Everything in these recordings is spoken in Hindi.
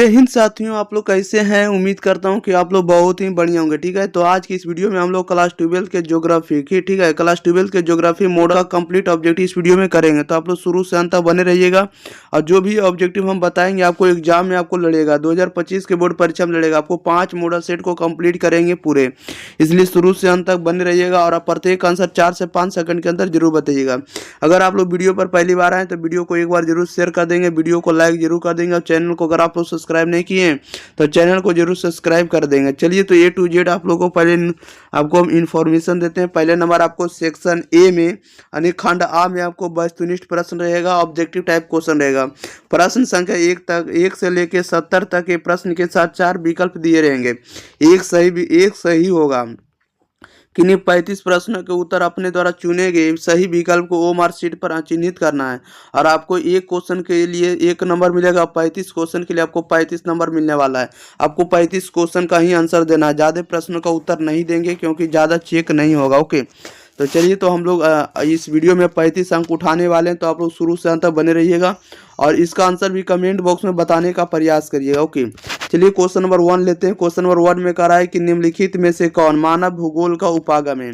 जय हिंद साथियों, आप लोग कैसे हैं। उम्मीद करता हूं कि आप लोग बहुत ही बढ़िया होंगे। ठीक है, तो आज की इस वीडियो में हम लोग क्लास 12 के ज्योग्राफी की, ठीक है, क्लास 12 के ज्योग्राफी मॉडल का कंप्लीट ऑब्जेक्टिव इस वीडियो में करेंगे। तो आप लोग शुरू से अंत तक बने रहिएगा और जो भी ऑब्जेक्टिव हम बताएंगे आपको एग्जाम में आपको लड़ेगा, 2025 के बोर्ड परीक्षा में लड़ेगा। आपको 5 मॉडल सेट को कंप्लीट करेंगे पूरे, इसलिए शुरू से अंत तक बने रहिएगा और प्रत्येक आंसर 4 से 5 सेकंड के अंदर जरूर बताइएगा। अगर आप लोग वीडियो पर पहली बार आए तो वीडियो को एक बार जरूर शेयर कर देंगे, वीडियो को लाइक जरूर कर देंगे और चैनल को अगर आप लोग सब्सक्राइब नहीं किए तो चैनल को जरूर सब्सक्राइब कर देंगे। चलिए, तो ए टू जेड आप लोगों को पहले आपको हम इंफॉर्मेशन देते हैं। पहले नंबर आपको सेक्शन ए में यानी खंड आ में आपको वस्तुनिष्ठ प्रश्न रहेगा, ऑब्जेक्टिव टाइप क्वेश्चन रहेगा। प्रश्न संख्या 1 से लेकर 70 तक के प्रश्न के साथ 4 विकल्प दिए रहेंगे। एक सही होगा। किन्हीं 35 प्रश्नों के उत्तर अपने द्वारा चुने गए सही विकल्प को ओ मार्क शीट पर चिन्हित करना है और आपको एक क्वेश्चन के लिए 1 नंबर मिलेगा, 35 क्वेश्चन के लिए आपको 35 नंबर मिलने वाला है। आपको 35 क्वेश्चन का ही आंसर देना है, ज़्यादा प्रश्नों का उत्तर नहीं देंगे क्योंकि ज़्यादा चेक नहीं होगा। ओके, तो चलिए, तो हम लोग इस वीडियो में 35 अंक उठाने वाले हैं, तो आप लोग शुरू से अंत तक बने रहिएगा और इसका आंसर भी कमेंट बॉक्स में बताने का प्रयास करिएगा। ओके, चलिए क्वेश्चन नंबर 1 लेते हैं। क्वेश्चन नंबर 1 में कह रहा है कि निम्नलिखित में से कौन मानव भूगोल का उपागम है।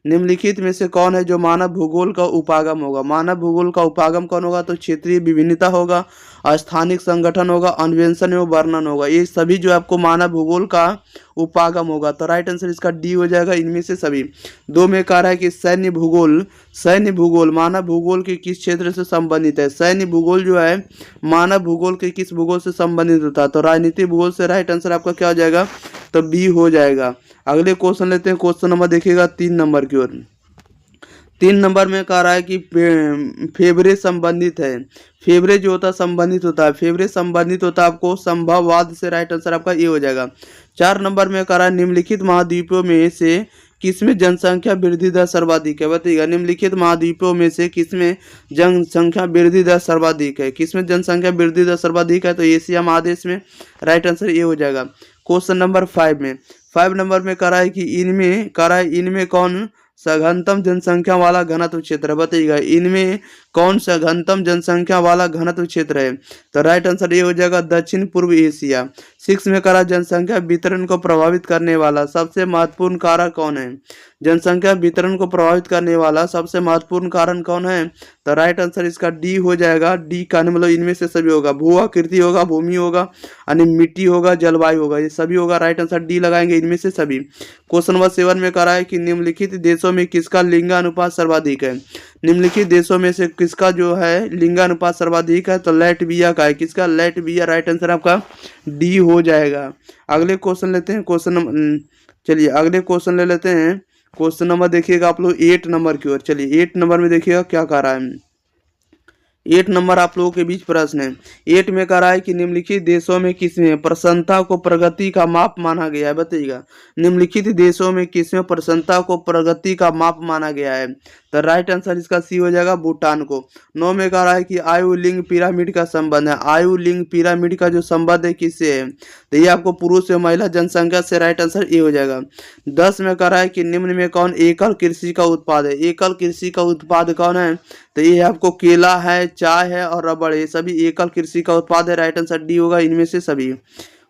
निम्नलिखित में से कौन है जो मानव भूगोल का उपागम होगा। मानव भूगोल का उपागम कौन होगा, तो क्षेत्रीय विभिन्नता होगा, स्थानिक संगठन होगा, अन्वेषण एवं वर्णन होगा। ये सभी जो आपको मानव भूगोल का उपागम होगा। तो राइट आंसर इसका डी हो जाएगा, इनमें से सभी। 2 में कह रहा है कि सैन्य भूगोल मानव भूगोल के किस क्षेत्र से संबंधित है। सैन्य भूगोल जो है मानव भूगोल के किस भूगोल से संबंधित होता है, तो राजनीतिक भूगोल से। राइट आंसर आपका क्या हो जाएगा, तो बी हो जाएगा। अगले क्वेश्चन लेते हैं। क्वेश्चन नंबर देखिएगा 3 नंबर की ओर। 3 नंबर में कह रहा है कि फेवरे संबंधित है। फेवरे जो होता है संबंधित होता है, फेवरे संबंधित होता है आपको संभववाद से। राइट आंसर आपका ये हो जाएगा। 4 नंबर में कह रहा है निम्नलिखित महाद्वीपों में से किसमें जनसंख्या वृद्धि दर सर्वाधिक है। बताइएगा, निम्नलिखित महाद्वीपों में से किसमें जनसंख्या वृद्धि दर सर्वाधिक है। किसमें जनसंख्या वृद्धि दर सर्वाधिक है, तो एशिया महादेश में। राइट आंसर ये हो जाएगा। क्वेश्चन नंबर 5 नंबर में कह रहा है कि इनमें कौन सघनतम जनसंख्या वाला घनत्व क्षेत्र है। बताइएगा, इनमें कौन सा घनतम जनसंख्या वाला घनत्व क्षेत्र है, तो राइट आंसर ये हो जाएगा दक्षिण पूर्व एशिया। 6 में करा जनसंख्या वितरण को प्रभावित करने वाला सबसे महत्वपूर्ण कारक कौन है। जनसंख्या वितरण को प्रभावित करने वाला सबसे महत्वपूर्ण कारण कौन है, तो राइट आंसर इसका डी हो जाएगा। डी का मतलब इनमें से सभी होगा। भू आकृति होगा, भूमि होगा, यानी मिट्टी होगा, जलवायु होगा, ये सभी होगा। राइट आंसर डी लगाएंगे, इनमें से सभी। क्वेश्चन नंबर 7 में कह रहा है कि निम्नलिखित देशों में किसका लिंगानुपात सर्वाधिक है। निम्नलिखित देशों में से किसका जो है लिंगानुपात सर्वाधिक है, तो लैटविया का है। किसका, लैटविया। राइट आंसर आपका डी हो जाएगा। अगले क्वेश्चन लेते हैं। चलिए अगले क्वेश्चन ले लेते हैं। क्वेश्चन नंबर देखिएगा आप लोग 8 नंबर की ओर। चलिए 8 नंबर में देखिएगा क्या कह रहा है। 8 नंबर आप लोगों के बीच प्रश्न है। 8 में कह रहा है कि निम्नलिखित देशों में किसमें प्रसन्नता को प्रगति का माप माना गया है। बताइएगा, निम्नलिखित देशों में किसमें प्रसन्नता को प्रगति का माप माना गया है, तो राइट आंसर इसका सी हो जाएगा, भूटान को। 9 में कह रहा है कि आयु लिंग पिरामिड का संबंध है। आयु लिंग पिरामिड का जो संबंध है किससे है, तो ये आपको पुरुष और महिला जनसंख्या से। राइट आंसर ये हो जाएगा। 10 में कह रहा है कि निम्न में कौन एकल कृषि का उत्पाद है। एकल कृषि का उत्पाद कौन है, तो ये आपको केला है, चाय है और रबड़, ये सभी एकल कृषि का उत्पाद है। राइट आंसर डी होगा, इनमें से सभी।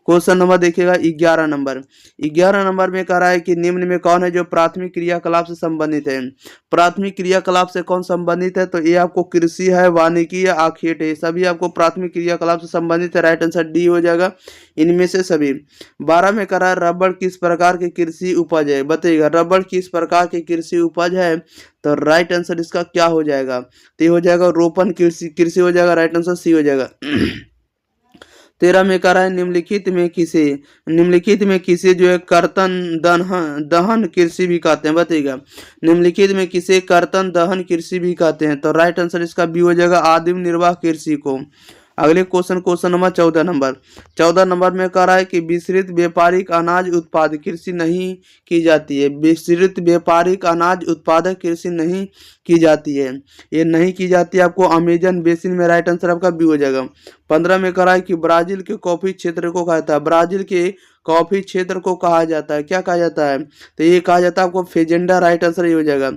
क्वेश्चन नंबर देखिएगा 11 नंबर। 11 नंबर में कह रहा है कि निम्न में कौन है जो प्राथमिक क्रियाकलाप से संबंधित है। प्राथमिक क्रियाकलाप से कौन संबंधित है, तो ये आपको कृषि है, वानिकी या आखेट है, सभी आपको प्राथमिक क्रियाकलाप से संबंधित है। राइट आंसर डी हो जाएगा, इनमें से सभी। 12 में कह रहा है रबड़ किस प्रकार की कृषि उपज है। बताइएगा, रबड़ किस प्रकार की कृषि उपज है, तो राइट आंसर इसका क्या हो जाएगा, तो हो जाएगा रोपण कृषि हो जाएगा। राइट आंसर सी हो जाएगा। 13 में कह रहा है निम्नलिखित में किसे जो है कर्तन दहन कृषि भी कहते हैं। बताइएगा, निम्नलिखित में किसे कर्तन दहन कृषि भी कहते हैं, तो राइट आंसर इसका बी हो जाएगा, आदिम निर्वाह कृषि को। अगले क्वेश्चन नंबर 14 नंबर में कह रहा है कि विस्तृत व्यापारिक अनाज उत्पाद कृषि नहीं की जाती है। विस्तृत व्यापारिक अनाज उत्पादक कृषि नहीं की जाती है, ये नहीं की जाती है आपको अमेजन बेसिन में। राइट आंसर आपका बी हो जाएगा। 15 में कह रहा है कि ब्राजील के कॉफी क्षेत्र को कहा जाता है, ब्राजील के कॉफी क्षेत्र को कहा जाता है, क्या कहा जाता है, तो ये कहा जाता है आपको फेजेंडा, राइट आंसर ये हो जाएगा।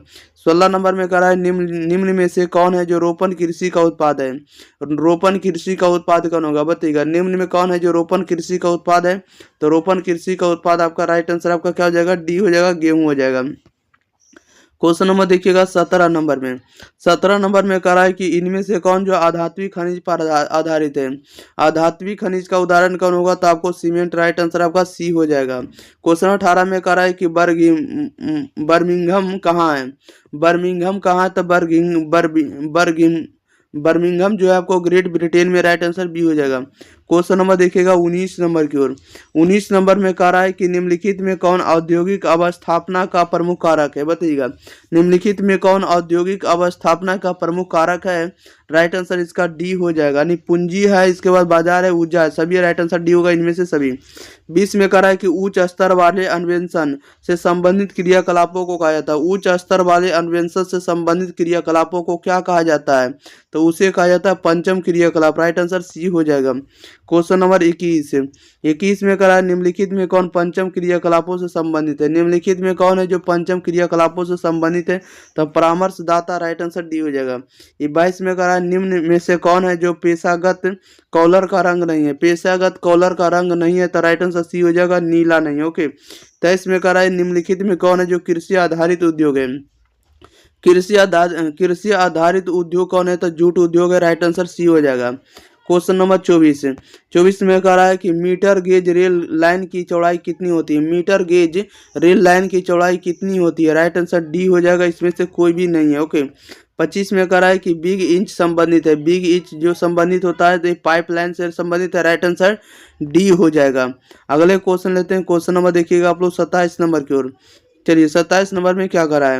16 नंबर में कह रहा है निम्न में से कौन है जो रोपण कृषि का उत्पाद है, रोपण कृषि का उत्पाद कौन होगा बताइएगा, निम्न में कौन है जो रोपण कृषि का उत्पाद है, तो रोपण कृषि का उत्पाद आपका राइट आंसर आपका क्या हो जाएगा, डी हो जाएगा, गेहूं हो जाएगा। क्वेश्चन नंबर देखिएगा 17 नंबर में, 17 नंबर में कह रहा है कि इनमें से कौन जो आधात्विक खनिज पर आधारित है, आधात्विक खनिज का उदाहरण कौन होगा, तो आपको सीमेंट, राइट आंसर आपका सी हो जाएगा। क्वेश्चन 18 में कह रहा है कि बर्मिंघम कहाँ है, बर्मिंघम कहाँ है, तो बर्मिंघम जो है आपको ग्रेट ब्रिटेन में, राइट आंसर बी हो जाएगा। क्वेश्चन नंबर देखिएगा 19 नंबर की ओर, 19 नंबर में कह रहा है कि निम्नलिखित में कौन औद्योगिक अवस्थापना का प्रमुख कारक है बताइएगा, निम्नलिखित में कौन औद्योगिक अवस्थापना का प्रमुख कारक है, राइट आंसर इसका डी हो जाएगा। यानी पूंजी है, इसके बाद बाजार है, ऊर्जा है, सभी राइट आंसर डी होगा इनमें से सभी। 20 में कह रहा है कि उच्च स्तर वाले अन्वेषण से संबंधित क्रियाकलापों को कहा जाता है, उच्च स्तर वाले अन्वेषण से संबंधित क्रियाकलापों को क्या कहा जाता है, तो उसे कहा जाता है पंचम क्रियाकलाप, राइट आंसर सी हो जाएगा। क्वेश्चन नंबर 21 में कह रहा है निम्नलिखित में कौन पंचम क्रियाकलापों से संबंधित है, निम्नलिखित में कौन है जो पंचम क्रियाकलापों से संबंधित है, तो परामर्शदाता, राइट आंसर डी हो जाएगा। ये 22 में कह रहा है निम्न में से कौन है जो पेशागत कॉलर का रंग नहीं है, पेशागत कॉलर का रंग नहीं है, तो राइट आंसर सी हो जाएगा, नीला नहीं। ओके, 23 में कह रहा है निम्नलिखित में कौन है जो कृषि आधारित उद्योग है, कृषि आधारित उद्योग कौन है, तो जूट उद्योग है, राइट आंसर सी हो जाएगा। क्वेश्चन नंबर 24 में कह रहा है कि मीटर गेज रेल लाइन की चौड़ाई कितनी होती है, मीटर गेज रेल लाइन की चौड़ाई कितनी होती है, राइट आंसर डी हो जाएगा, इसमें से कोई भी नहीं है। ओके, 25 में कह रहा है कि बिग इंच संबंधित है, बिग इंच जो संबंधित होता है तो पाइपलाइन से संबंधित है, राइट आंसर डी हो जाएगा। अगले क्वेश्चन लेते हैं, क्वेश्चन नंबर देखिएगा आप लोग 27 नंबर की ओर। चलिए 27 नंबर में क्या कह रहा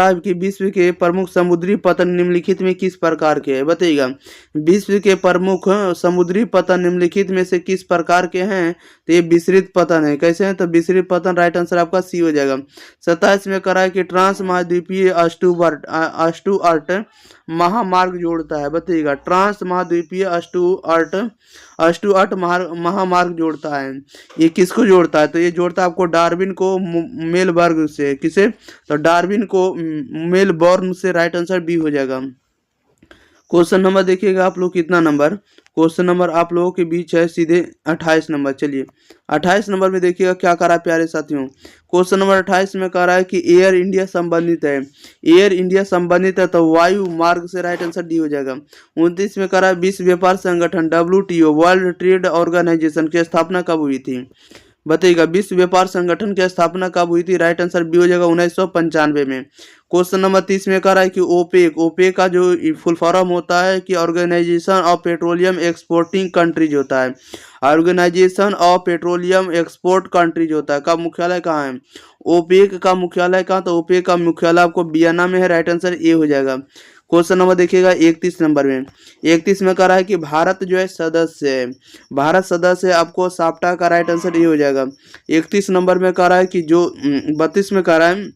है कि विश्व के प्रमुख समुद्री पतन निम्नलिखित में किस प्रकार के हैं बताइएगा, विश्व के प्रमुख समुद्री पतन निम्नलिखित में से किस प्रकार के हैं, तो ये विस्तृत पतन है, कैसे हैं, तो विस्तृत पतन, राइट आंसर आपका सी हो जाएगा। 27 में कह रहा है कि ट्रांस महाद्वीपीय अस्टुअर्ट महामार्ग जोड़ता है बताइएगा, ट्रांस महाद्वीपीय अस्टुअर्ट महामार्ग जोड़ता है, ये किसको जोड़ता है, तो ये जोड़ता है आपको डार्विन को मेलबर्न से, किसे, तो डार्विन को मेलबोर्न से, राइट आंसर बी हो जाएगा। क्वेश्चन नंबर देखिएगा आप लोग कितना नंबर, क्वेश्चन नंबर आप लोगों के बीच है सीधे 28 नंबर। चलिए 28 नंबर में देखिएगा क्या कह रहा है प्यारे साथियों, क्वेश्चन नंबर 28 में कह रहा है कि एयर इंडिया संबंधित है, एयर इंडिया संबंधित है तो वायु मार्ग से, राइट आंसर डी हो जाएगा। 29 में कह रहा है विश्व व्यापार संगठन WTO वर्ल्ड ट्रेड ऑर्गेनाइजेशन की स्थापना कब हुई थी बताइएगा, विश्व व्यापार संगठन की स्थापना कब हुई थी, राइट आंसर बी हो जाएगा 1995 में। क्वेश्चन नंबर 30 में कह रहा है कि ओपेक का जो फुल फॉर्म होता है कि organisation of petroleum exporting countries होता है, organisation of petroleum export countries होता है, का मुख्यालय कहाँ है, ओपेक का मुख्यालय कहाँ, तो ओपेक का मुख्यालय आपको वियना में है, राइट आंसर ए हो जाएगा। क्वेश्चन नंबर देखिएगा 31 नंबर में, 31 में कह रहा है कि भारत जो है सदस्य है, भारत सदस्य है, आपको साप्टा का राइट आंसर ये हो जाएगा। 31 नंबर में कह रहा है कि जो 32 में कह रहा है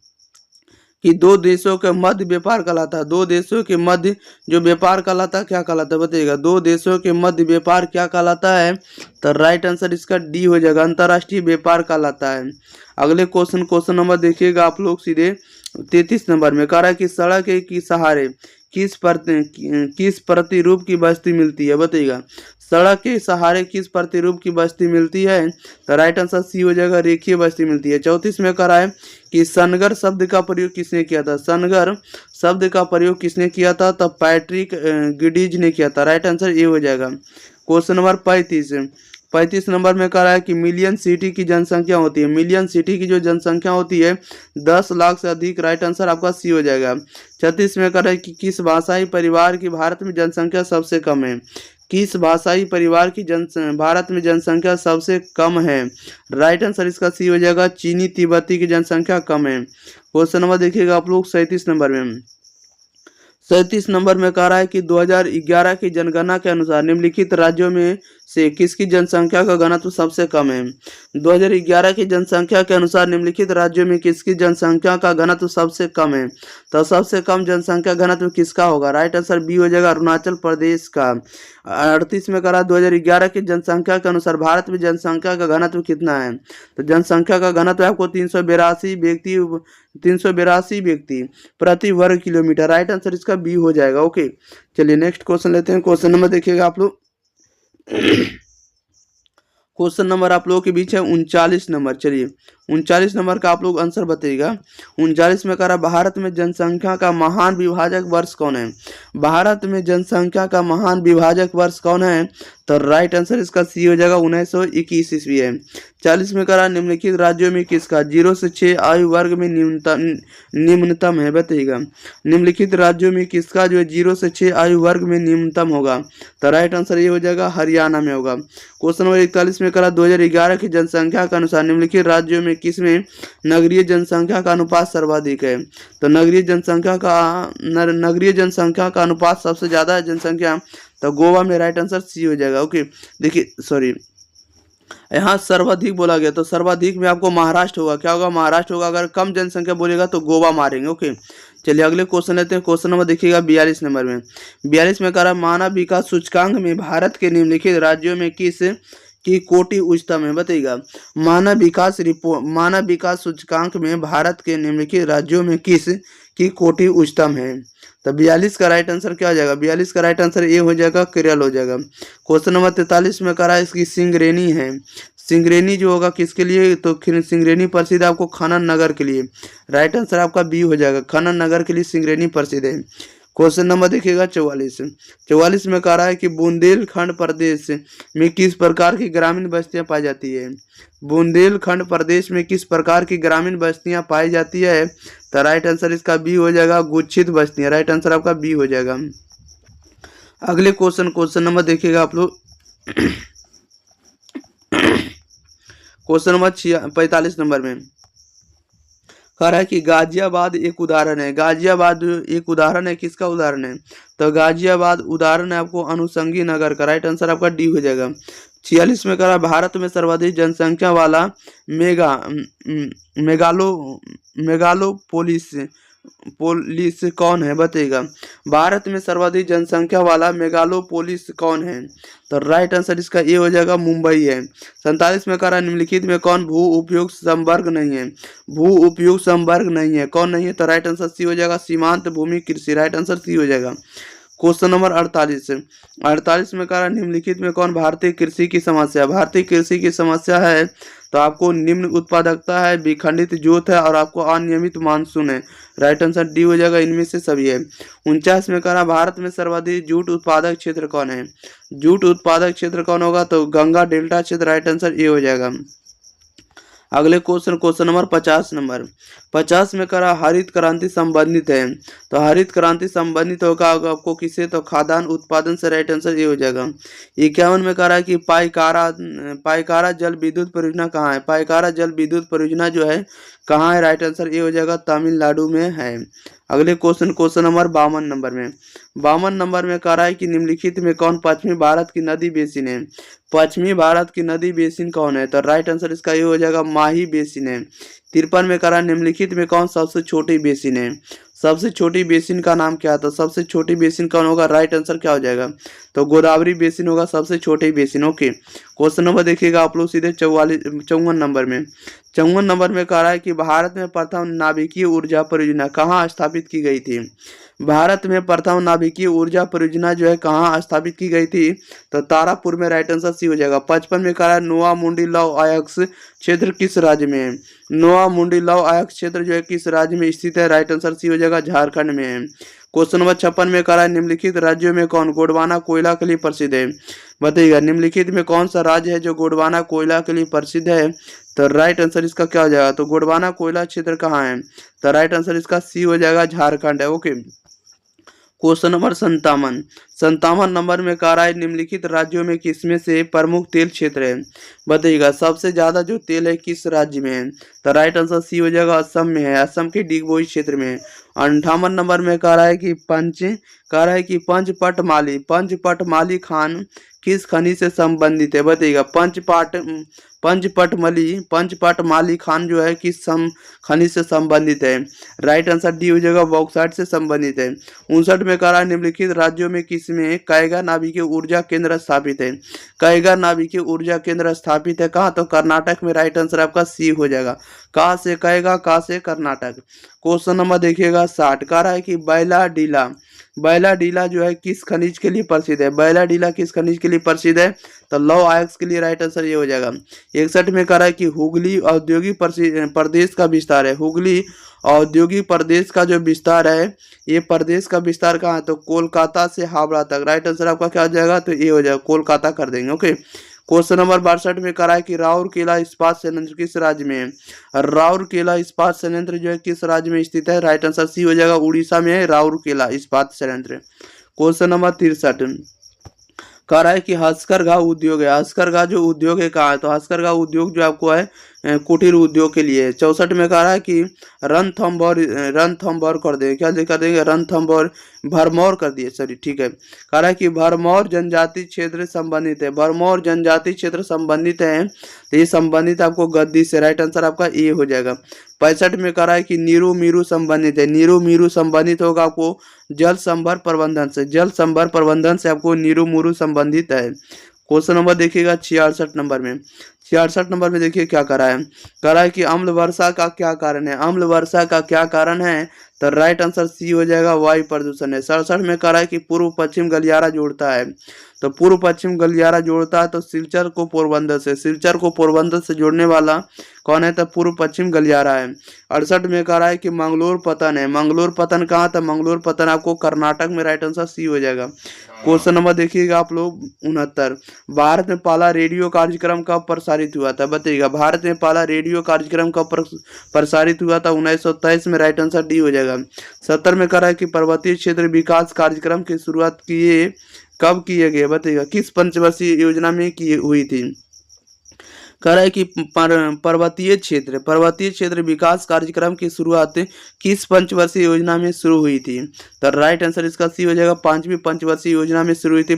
कि दो देशों के मध्य व्यापार कहलाता है, दो देशों के मध्य जो व्यापार कहलाता है क्या कहलाता है बताइएगा, दो देशों के मध्य व्यापार क्या कहलाता है, तो राइट आंसर इसका डी हो जाएगा, अंतर्राष्ट्रीय व्यापार कहलाता है। अगले क्वेश्चन नंबर देखिएगा आप लोग सीधे 33 नंबर में कह रहा है कि सड़क के सहारे किस प्रतिरूप की बस्ती मिलती है बताइएगा, सड़क के सहारे किस प्रतिरूप की बस्ती मिलती है, तो राइट आंसर सी हो जाएगा, रेखीय बस्ती मिलती है। 34 में कह रहा है कि सनगर शब्द का प्रयोग किसने किया था, सनगर शब्द का प्रयोग किसने किया था, तो पैट्रिक गिडीज ने किया था, राइट आंसर ये हो जाएगा। क्वेश्चन नंबर 35 नंबर में कह रहा है कि मिलियन सिटी की जनसंख्या होती है, मिलियन सिटी की जो जनसंख्या होती है 10 लाख से अधिक, राइट आंसर आपका सी हो जाएगा। 36 में कह रहा है कि किस भाषाई परिवार की भारत में जनसंख्या सबसे कम है, किस भाषाई परिवार की भारत में जनसंख्या सबसे कम है, राइट आंसर इसका सी हो जाएगा, चीनी तिब्बती की जनसंख्या कम है। क्वेश्चन नंबर देखिएगा आप लोग 37 नंबर में, 37 नंबर में कह रहा है कि 2011 की जनगणना के अनुसार निम्नलिखित राज्यों में से किसकी जनसंख्या का घनत्व सबसे कम है? 2011 की जनसंख्या के अनुसार निम्नलिखित राज्यों में किसकी जनसंख्या का घनत्व सबसे कम है? तो सबसे कम जनसंख्या घनत्व किसका होगा? राइट आंसर बी हो जाएगा, अरुणाचल प्रदेश का। 38 में करा 2011 की जनसंख्या के अनुसार भारत में जनसंख्या का घनत्व कितना है? तो जनसंख्या का घनत्व आपको 382 व्यक्ति प्रति वर्ग किलोमीटर। राइट आंसर इसका बी हो जाएगा। ओके, चलिए नेक्स्ट क्वेश्चन लेते हैं। क्वेश्चन नंबर देखिएगा आप लोग। क्वेश्चन नंबर आप लोगों के बीच है 39 नंबर। चलिए 39 नंबर का आप लोग आंसर बताइएगा। 39 में कह रहा भारत में जनसंख्या का महान विभाजक वर्ष कौन है? भारत में जनसंख्या का महान विभाजक वर्ष कौन है? तो राइट आंसर इसका सी हो जाएगा, 1921 ईस्वी है। 40 में कह रहा निम्नलिखित राज्यों में किसका 0 से 6 आयु वर्ग में निम्नतम है? बताइएगा निम्नलिखित राज्यों में किसका जो है 0 से 6 आयु वर्ग में निम्नतम होगा? तो राइट आंसर ये हो जाएगा, हरियाणा में होगा। क्वेश्चन नंबर 41 में करा 2011 की जनसंख्या के अनुसार निम्नलिखित राज्यों में किसमें नगरीय जनसंख्या का अनुपात सर्वाधिक है? तो नगरीय जनसंख्या का अनुपात सबसे ज्यादा है जनसंख्या, तो गोवा में। राइट आंसर सी हो जाएगा। ओके, देखिए सॉरी यहाँ सर्वाधिक बोला गया, तो सर्वाधिक में आपको महाराष्ट्र होगा। क्या होगा? महाराष्ट्र होगा। अगर कम जनसंख्या बोलेगा तो गोवा मारेंगे। ओके, चलिए अगले क्वेश्चन लेते हैं। क्वेश्चन नंबर देखिएगा 42 नंबर में। 42 में कह रहा मानव विकास सूचकांक में भारत के निम्नलिखित राज्यों में किस की कोटि उच्चतम है? बताइएगा मानव विकास सूचकांक में भारत के निम्नलिखित राज्यों में किस की कोटि उच्चतम है? तो 42 का राइट आंसर क्या हो जाएगा? 42 का राइट आंसर ए हो जाएगा, केरल हो जाएगा। क्वेश्चन नंबर 43 में करा इसकी सिंगरेनी है। सिंगरेनी जो होगा किसके लिए? तो सिंगरेनी प्रसिद्ध आपको खनन नगर के लिए। राइट आंसर आपका बी हो जाएगा, खनन नगर के लिए सिंगरेनी प्रसिद्ध है। क्वेश्चन नंबर देखिएगा 44 में कह रहा है कि बुंदेलखंड प्रदेश में किस प्रकार की ग्रामीण बस्तियां पाई जाती है? बुंदेलखंड प्रदेश में किस प्रकार की ग्रामीण बस्तियां पाई जाती है? तो राइट आंसर इसका बी हो जाएगा, गुच्छित बस्तियां। राइट आंसर आपका बी हो जाएगा। अगले क्वेश्चन नंबर देखिएगा आप लोग। क्वेश्चन नंबर 45 नंबर में कह रहा है कि गाजियाबाद एक उदाहरण है। गाजियाबाद एक उदाहरण है, किसका उदाहरण है? तो गाजियाबाद उदाहरण है आपको अनुषंगी नगर का। राइट आंसर आपका डी हो जाएगा। 46 में कह रहा भारत में सर्वाधिक जनसंख्या वाला मेगालोपोलिस कौन है? बताइएगा भारत में सर्वाधिक जनसंख्या वाला मेगालोपोलिस कौन है? तो राइट आंसर इसका ये हो जाएगा, मुंबई है। 47 में कह रहा निम्नलिखित में कौन भू उपयोग संवर्ग नहीं है? भू उपयोग संवर्ग नहीं है, कौन नहीं है? तो राइट आंसर सी हो जाएगा, सीमांत भूमि कृषि। राइट आंसर सी हो जाएगा। क्वेश्चन नंबर 48 में कह रहा निम्नलिखित में कौन भारतीय कृषि की समस्या? भारतीय कृषि की समस्या है तो आपको निम्न उत्पादकता है, विखंडित जोत है और आपको अनियमित मानसून है। राइट आंसर डी हो जाएगा, इनमें से सभी है। 49 में कह रहा भारत में सर्वाधिक जूट उत्पादक क्षेत्र कौन है? जूट उत्पादक क्षेत्र कौन होगा? तो गंगा डेल्टा क्षेत्र। राइट आंसर ए हो जाएगा। अगले क्वेश्चन नंबर 50 में करा हरित क्रांति संबंधित है, तो हरित क्रांति संबंधित होगा आपको किससे? तो खाद्यान्न उत्पादन से। राइट आंसर ये हो जाएगा। 51 में करा कि पाइकारा जल विद्युत परियोजना कहाँ है? पाइकारा जल विद्युत परियोजना जो है कहाँ है? राइट आंसर ये हो जाएगा, तमिलनाडु में है। अगले क्वेश्चन नंबर 52 नंबर में कह रहा है कि निम्नलिखित में कौन पश्चिमी भारत की नदी बेसिन है? पश्चिमी भारत की नदी बेसिन कौन है? तो राइट आंसर इसका ये हो जाएगा, माही बेसिन है। 53 में कह रहा है निम्नलिखित में कौन सबसे छोटी बेसिन है? सबसे छोटी बेसिन का नाम क्या था? सबसे छोटी बेसिन कौन होगा? राइट आंसर क्या हो जाएगा? तो गोदावरी बेसिन होगा सबसे छोटी बेसिन। ओके, क्वेश्चन नंबर देखिएगा आप लोग सीधे 54 नंबर में। 54 नंबर में कह रहा है कि भारत में प्रथम नाभिकीय ऊर्जा परियोजना कहाँ स्थापित की गई थी? भारत में प्रथम नाभिकीय ऊर्जा परियोजना जो है कहाँ स्थापित की गई थी? तो तारापुर में। राइट आंसर सी हो जाएगा। 55 में कह रहा है नोआ मुंडी लौह अयस्क क्षेत्र किस राज्य में है? नोआ मुंडी लौह अयस्क क्षेत्र जो है किस राज्य में स्थित है? राइट आंसर सी हो जाएगा, झारखंड में है। क्वेश्चन नंबर 56 में कह रहा है निम्नलिखित राज्यों में कौन गोंडवाना कोयला के लिए प्रसिद्ध है? बताइएगा निम्नलिखित में कौन सा राज्य है जो गोंडवाना कोयला के लिए प्रसिद्ध है? तो राइट आंसर इसका क्या हो जाएगा? तो गोंडवाना कोयला क्षेत्र कहाँ है? तो राइट आंसर इसका सी हो जाएगा, झारखंड है। ओके, क्वेश्चन नंबर 57 57 नंबर में कह रहा है निम्नलिखित राज्यों में किसमें से प्रमुख तेल क्षेत्र है, बताइएगा सबसे ज्यादा जो तेल है किस राज्य में है। तो राइट आंसर सी हो जाएगा, असम में है, असम के डिगबोई क्षेत्र में है। 58 नंबर में कह रहा है कि पंचपटमाली खान किस खनिज से संबंधित है, बताइएगा पंचपटमाली खान जो है किस खनिज से संबंधित है। राइट आंसर डी हो जाएगा, बॉक्साइट से संबंधित है। 59 में कह रहा है निम्नलिखित राज्यों में किसमें कैगा नाभिकीय ऊर्जा केंद्र स्थापित है। कैगा नाभिकीय ऊर्जा केंद्र स्थापित है कहाँ, तो कर्नाटक में। राइट आंसर आपका सी हो जाएगा। कहाँ से कैगा, कहाँ से कर्नाटक। क्वेश्चन नंबर देखिएगा 60, कह रहा है कि बैलाडीला जो है किस खनिज के लिए प्रसिद्ध है। बैलाडीला किस खनिज के लिए प्रसिद्ध है, तो लौह अयस्क के लिए। राइट आंसर ये हो जाएगा। 61 में कह रहा है कि हुगली औद्योगिक प्रदेश का विस्तार है। हुगली औद्योगिक प्रदेश का जो विस्तार है, ये प्रदेश का विस्तार कहाँ है, तो कोलकाता से हावड़ा तक। राइट आंसर आपका क्या हो जाएगा, तो ये हो जाएगा, कोलकाता कर देंगे। ओके। क्वेश्चन नंबर 62 में कह रहा है कि राउरकेला इस्पात संयंत्र किस राज्य में है। राउरकेला इस्पात संयंत्र जो है किस राज्य में स्थित है। राइट आंसर सी हो जाएगा, उड़ीसा में है राउरकेला इस्पात संयंत्र। क्वेश्चन नंबर 63 कह रहा है कि हस्करघा उद्योग है। हस्करघा जो उद्योग है कहाँ है, तो हस्करघा उद्योग जो आपको है कुटीर उद्योग के लिए है। 64 में कह रहा है कि रणथंभौर कर देंगे, क्या कर देंगे, रणथंभौर, भरमौर कर दिए, सॉरी, ठीक है। कह रहा है कि भरमौर जनजाति क्षेत्र संबंधित है। भरमौर जनजाति क्षेत्र संबंधित है, तो ये संबंधित आपको गद्दी से। राइट आंसर आपका ए हो जाएगा। 65 में कह रहा है कि नीरू मीरू संबंधित है। नीरू मीरू संबंधित होगा आपको जल संभर प्रबंधन से। जल संभर प्रबंधन से आपको नीरू मूरू संबंधित है। क्वेश्चन नंबर देखिएगा 66 नंबर में। 66 नंबर में देखिए क्या करा है, कह रहा है कि अम्ल वर्षा का क्या कारण है। अम्ल वर्षा का क्या कारण है, तो राइट आंसर सी हो जाएगा, वायु प्रदूषण है। 67 में कह रहा है कि पूर्व पश्चिम गलियारा जोड़ता है, तो पूर्व पश्चिम गलियारा जोड़ता है तो सिलचर को पोरबंदर से जोड़ने वाला कौन है, तो पूर्व पश्चिम गलियारा है। 68 में कह रहा है कि मंगलोर पतन है। मंगलोर पतन कहाँ था, मंगलोर पतन आपको कर्नाटक में। राइट आंसर सी हो जाएगा। क्वेश्चन नंबर देखिएगा आप लोग 69, भारत में पहला रेडियो कार्यक्रम कब प्रसारित हुआ था, बताइएगा। भारत में पहला रेडियो कार्यक्रम कब प्रसारित हुआ था, 1923 में। राइट आंसर डी हो जाएगा। 70 में कह रहा है कि पर्वतीय क्षेत्र विकास कार्यक्रम की शुरुआत कब किए गए, बताइएगा। किस पंचवर्षीय योजना में की हुई थी। कह रहा है कि पर्वतीय क्षेत्र विकास कार्यक्रम की शुरुआत किस पंचवर्षीय योजना में शुरू हुई थी, तो राइट आंसर इसका सी हो जाएगा, 5वीं पंचवर्षीय योजना में शुरू हुई थी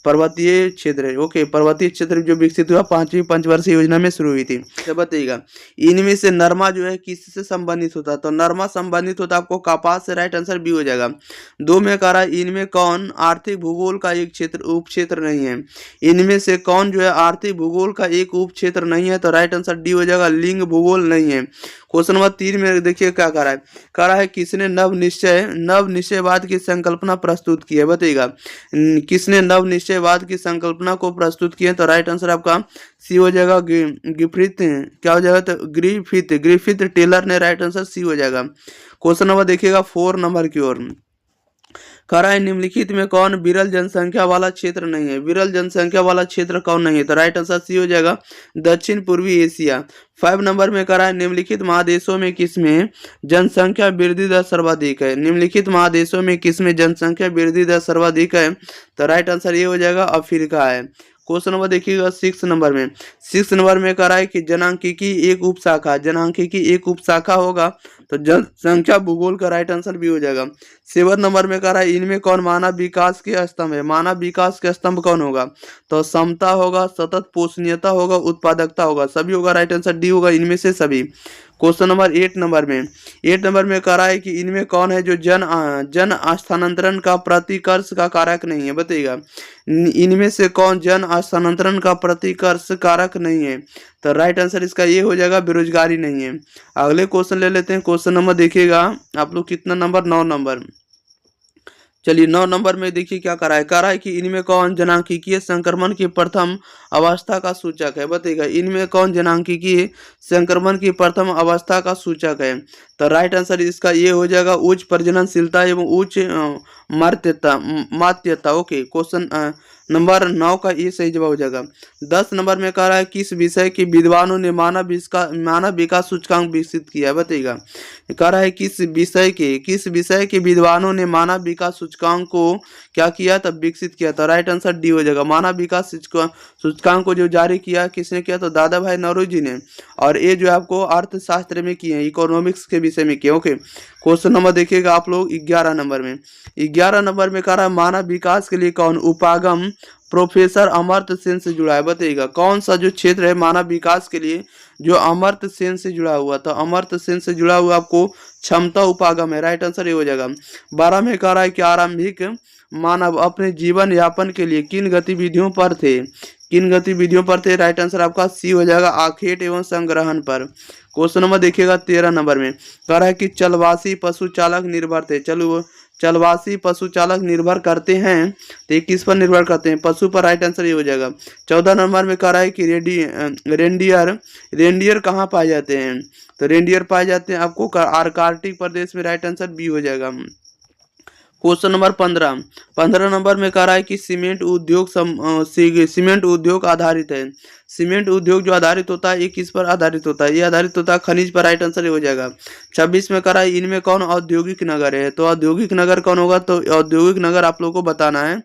पर्वतीय क्षेत्र। ओके, पर्वतीय क्षेत्र जो विकसित हुआ 5वीं पंचवर्षीय योजना में शुरू हुई थी। तो बताइएगा इनमें से नरमा जो है किससे संबंधित होता है, तो नरमा संबंधित होता है आपको कपास से। राइट आंसर बी हो जाएगा। 2 में कह रहा है इनमें कौन आर्थिक भूगोल का एक उप क्षेत्र नहीं है। इनमें से कौन जो है आर्थिक भूगोल का एक उप क्षेत्र नहीं है, तो राइट आंसर डी हो जाएगा, लिंग भूगोल नहीं है। क्वेश्चन नंबर 3 में देखिए क्या कह रहा है किसने नव निश्चयवाद की संकल्पना प्रस्तुत की है, बताइएगा। किसने नव निश्चयवाद की संकल्पना को प्रस्तुत किया है, तो राइट आंसर आपका सी हो जाएगा, क्या हो जाएगा, तो ग्रिफिथ टेलर ने। राइट आंसर सी हो जाएगा। क्वेश्चन नंबर देखिएगा 4 नंबर की ओर। कह रहा है निम्नलिखित में कौन विरल जनसंख्या वाला क्षेत्र नहीं है। विरल जनसंख्या वाला क्षेत्र कौन नहीं है, तो राइट आंसर सी हो जाएगा, दक्षिण पूर्वी एशिया। 5 नंबर में कह रहा है निम्नलिखित महादेशों में किसमें जनसंख्या वृद्धि दर सर्वाधिक है। निम्नलिखित महादेशों में किसमें जनसंख्या वृद्धि दर सर्वाधिक है, तो राइट आंसर ये हो जाएगा, अफ्रीका है। क्वेश्चन नंबर देखिएगा 6 नंबर में। 6 नंबर में कह रहा है कि जनांकीकी एक उप शाखा होगा, तो जनसंख्या भूगोल का। राइट आंसर भी हो जाएगा। 7 नंबर में कह रहा है इनमें कौन मानव विकास के स्तंभ है। मानव विकास के स्तंभ कौन होगा, तो समता होगा, सतत पोषणीयता होगा, उत्पादकता होगा, सभी होगा। राइट आंसर डी होगा, इनमें से सभी। क्वेश्चन नंबर 8 नंबर में कह रहा है कि इनमें कौन है जो जन स्थानांतरण का प्रतिकर्ष का कारक नहीं है, बताइएगा। इनमें से कौन जन स्थानांतरण का प्रतिकर्ष कारक नहीं है, तो राइट आंसर इसका ये हो जाएगा, बेरोजगारी नहीं है। अगले क्वेश्चन ले लेते हैं। क्वेश्चन नंबर देखिएगा आप लोग कितना नंबर, 9 नंबर। चलिए 9 नंबर में देखिए क्या करा है कि इनमें कौन जनांकीय संक्रमण की प्रथम अवस्था का सूचक है, बताइएगा। इनमें कौन जनांकीय संक्रमण की प्रथम अवस्था का सूचक है, तो राइट आंसर इसका ये हो जाएगा, उच्च प्रजननशीलता एवं उच्च मात्यता। ओके, क्वेश्चन नंबर 9 का ये सही जवाब हो जाएगा। 10 नंबर में कह रहा है किस विषय के विद्वानों ने मानव विकास सूचकांक विकसित किया है, बताइएगा। कह रहा है किस विषय के विद्वानों ने मानव विकास सूचकांक को क्या किया था, विकसित किया था। राइट आंसर डी हो जाएगा। मानव विकास सूचकांक को जो जारी किया किसने किया, तो दादा भाई नौरोजी ने। और ये जो आपको अर्थशास्त्र में किए हैं, इकोनॉमिक्स के विषय में किए। ओके, क्वेश्चन नंबर देखिएगा आप लोग 11 नंबर में। 11 नंबर में कह रहा है मानव विकास के लिए कौन उपागम प्रोफेसर अमर्त्य सेन से जुड़ा है, बताइएगा। कौन सा जो क्षेत्र है मानव विकास के लिए जो अमर्त्य सेन से जुड़ा हुआ, तो अमर्त्य सेन से जुड़ा हुआ आपको क्षमता उपागम है। राइट आंसर ये हो जाएगा। 12 में कह रहा है कि आरंभिक मानव अपने जीवन यापन के लिए किन गतिविधियों पर थे, किन गतिविधियों पर थे। राइट आंसर आपका सी हो जाएगा, आखेट एवं संग्रहण पर। क्वेश्चन नंबर देखिएगा 13 नंबर में कह रहा है कि चलवासी पशु चालक निर्भर थे। चलवासी पशु चालक निर्भर करते हैं, तो ये किस पर निर्भर करते हैं, पशु पर। राइट आंसर ये हो जाएगा। 14 नंबर में कह रहा है कि रेंडियर कहाँ पाए जाते हैं, तो रेंडियर पाए जाते हैं आपको आर्कटिक प्रदेश में। राइट आंसर बी हो जाएगा। क्वेश्चन नंबर 15 नंबर में कह रहा है कि सीमेंट उद्योग आधारित है। सीमेंट उद्योग जो आधारित होता है ये किस पर आधारित होता है, ये आधारित होता है खनिज पर। राइट आंसर ये हो जाएगा। 26 में कह रहा है इनमें कौन औद्योगिक नगर है, तो औद्योगिक नगर कौन होगा, तो औद्योगिक नगर आप लोगों को बताना है।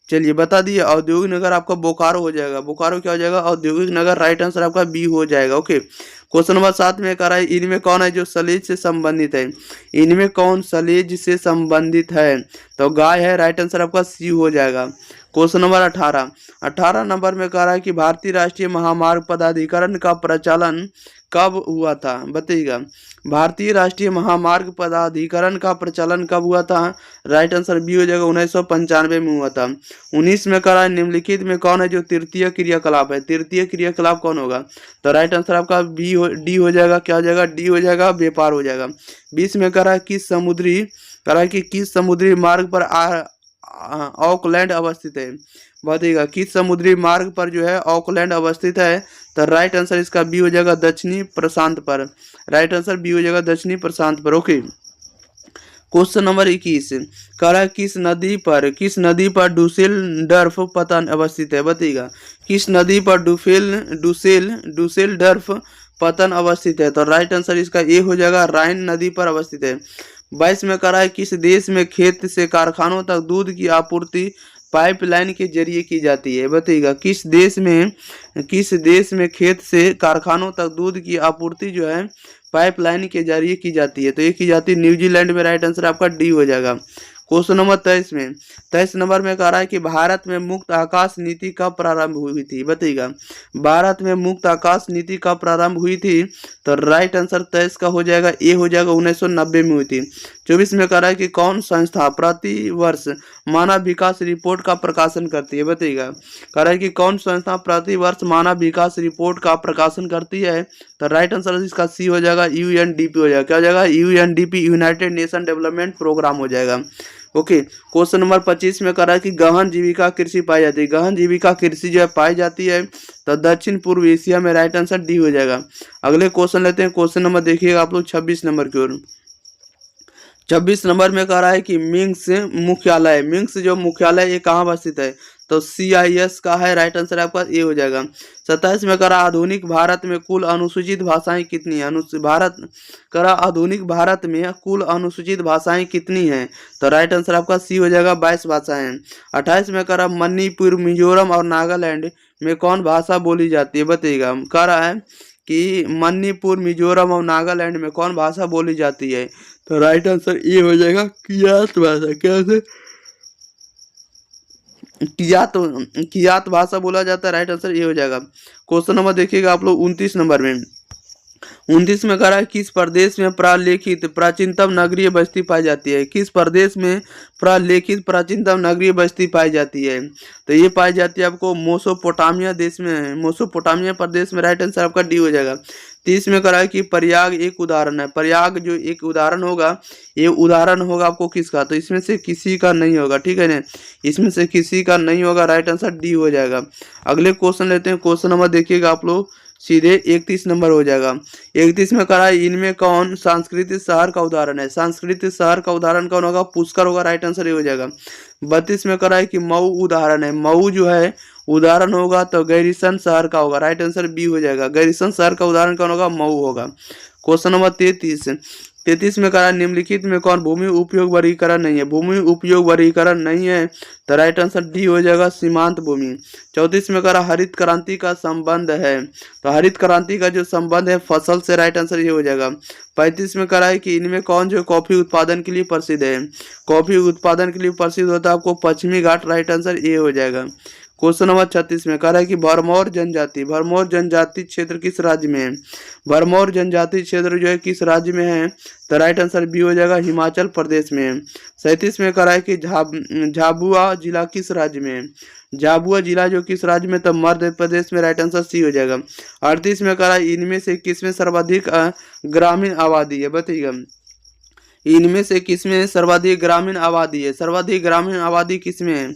चलिए बता दिए, औद्योगिक नगर आपका बोकारो हो जाएगा। बोकारो क्या हो जाएगा, औद्योगिक नगर। राइट आंसर आपका बी हो जाएगा। ओके, क्वेश्चन नंबर 7 में कह रहा है इनमें कौन है जो सलेज से संबंधित है, इनमें कौन सलेज से संबंधित है, तो गाय है। राइट आंसर आपका सी हो जाएगा। क्वेश्चन नंबर 18 नंबर में कह रहा है कि भारतीय राष्ट्रीय महामार्ग पदाधिकरण का प्रचलन कब हुआ था, बताइएगा। भारतीय राष्ट्रीय महामार्ग पदाधिकरण का प्रचलन कब हुआ था। राइट आंसर बी हो जाएगा, 1995 में हुआ था। 19 में कह रहा है निम्नलिखित में कौन है जो तृतीय क्रियाकलाप है, तृतीय क्रियाकलाप कौन होगा, तो राइट आंसर आपका डी हो जाएगा। क्या हो जाएगा, डी हो जाएगा, व्यापार हो जाएगा। 20 में कह रहा है किस समुद्री मार्ग पर ऑकलैंड अवस्थित है, बताइएगा। किस समुद्री मार्ग पर जो है ऑकलैंड अवस्थित है, तो राइट आंसर इसका बी हो जाएगा, दक्षिणी प्रशांत पर। राइट आंसर बी हो जाएगा, दक्षिणी प्रशांत पर। ओके, क्वेश्चन नंबर 21 कह रहा है किस नदी पर डुसेलडर्फ पतन अवस्थित है, बताइएगा। किस नदी पर डुसेलडर्फ पतन अवस्थित है, तो राइट आंसर इसका ए हो जाएगा, राइन नदी पर अवस्थित है। 22 में कह रहा है किस देश में खेत से कारखानों तक दूध की आपूर्ति पाइपलाइन के जरिए की जाती है, बताइएगा। किस देश में खेत से कारखानों तक दूध की आपूर्ति जो है पाइपलाइन के जरिए की जाती है, तो ये की जाती है न्यूजीलैंड में। राइट आंसर आपका डी हो जाएगा। क्वेश्चन नंबर 23 नंबर में कह रहा है कि भारत में मुक्त आकाश नीति कब प्रारंभ हुई थी, बताइएगा। भारत में मुक्त आकाश नीति कब प्रारंभ हुई थी, तो राइट आंसर 23 का हो जाएगा, ए हो जाएगा, 1990 में हुई थी। 24 में कह रहा है कि कौन संस्था प्रति वर्ष मानव विकास रिपोर्ट का प्रकाशन करती है, बताइएगा। कह रहा है कि कौन संस्था प्रति वर्ष मानव विकास रिपोर्ट का प्रकाशन करती है, तो राइट आंसर इसका सी हो जाएगा, यूएनडीपी हो जाएगा। क्या हो जाएगा, UNDP, United Nation Development Programme हो जाएगा। ओके, क्वेश्चन नंबर 25 में कह रहा है कि गहन जीविका कृषि पाई जाती है। गहन जीविका कृषि जो है पाई जाती है तो दक्षिण पूर्व एशिया में। राइट आंसर डी हो जाएगा। अगले क्वेश्चन लेते हैं। क्वेश्चन नंबर देखिएगा आप लोग 26 नंबर की ओर। 26 नंबर में कह रहा है कि मिंग्स जो मुख्यालय ये कहाँ अवस्थित है, तो CIS का है। राइट आंसर आपका ए हो जाएगा। 27 में कह रहा आधुनिक भारत में कुल अनुसूचित भाषाएं कितनी है, आधुनिक भारत में कुल अनुसूचित भाषाएं कितनी हैं, तो राइट आंसर आपका सी हो जाएगा, 22 भाषाएं हैं। 28 में कह रहा मणिपुर, मिजोरम और नागालैंड में कौन भाषा बोली जाती है, बताइएगा। कह रहा है कि मणिपुर, मिजोरम और नागालैंड में कौन भाषा बोली जाती है, तो राइट आंसर ये हो जाएगा, कियात भाषा। कैसे कियात भाषा बोला जाता है। राइट आंसर ये हो जाएगा। क्वेश्चन नंबर देखिएगा आप लोग 29 नंबर में। 29 में कह रहा है किस प्रदेश में प्रालेखित प्राचीनतम नगरीय बस्ती पाई जाती है, किस प्रदेश में प्रालेखित प्राचीनतम नगरीय बस्ती पाई जाती है, तो ये पाई जाती है आपको मेसोपोटामिया देश में, मेसोपोटामिया प्रदेश में। राइट आंसर आपका डी हो जाएगा। 30 में कह रहा है कि प्रयाग एक उदाहरण है। प्रयाग जो एक उदाहरण होगा, ये उदाहरण होगा आपको किसका, तो इसमें से किसी का नहीं होगा, ठीक है ना, इसमें से किसी का नहीं होगा। राइट आंसर डी हो जाएगा। अगले क्वेश्चन लेते हैं। क्वेश्चन नंबर देखिएगा आप लोग सीधे 31 नंबर हो जाएगा। 31 में करा है इनमें कौन सांस्कृतिक शहर का उदाहरण है? सांस्कृतिक शहर का उदाहरण कौन होगा? पुष्कर होगा, राइट आंसर ये हो जाएगा। 32 में करा है कि मऊ उदाहरण है। मऊ जो है उदाहरण होगा तो गैरिसन शहर का होगा, राइट आंसर बी हो जाएगा। गैरिसन शहर का उदाहरण कौन होगा? मऊ होगा। क्वेश्चन नंबर 33 में कहा निम्नलिखित में कौन भूमि उपयोग वर्गीकरण नहीं है? भूमि उपयोग वर्गीकरण नहीं है तो राइट आंसर डी हो जाएगा, सीमांत भूमि। 34 में कहा हरित क्रांति का संबंध है, तो हरित क्रांति का जो संबंध है फसल से, राइट आंसर ये हो जाएगा। 35 में कहा है कि इनमें कौन जो कॉफी उत्पादन के लिए प्रसिद्ध है? कॉफी उत्पादन के लिए प्रसिद्ध होता है आपको पश्चिमी घाट, राइट आंसर ये हो जाएगा। क्वेश्चन नंबर 36 में कह रहा है कि भरमौर जनजाति क्षेत्र किस राज्य में है? भरमौर जनजाति क्षेत्र जो है किस राज्य में है? तो राइट आंसर बी हो जाएगा, हिमाचल प्रदेश में है। 37 में कह रहा है कि झाबुआ जिला किस राज्य में है? झाबुआ जिला जो किस राज्य में? तो मध्य प्रदेश में, राइट आंसर सी हो जाएगा। 38 में कह रहा है इनमें से किसमें सर्वाधिक ग्रामीण आबादी है? बताइएगा, इनमें से किसमें सर्वाधिक ग्रामीण आबादी है? सर्वाधिक ग्रामीण आबादी किसमें है?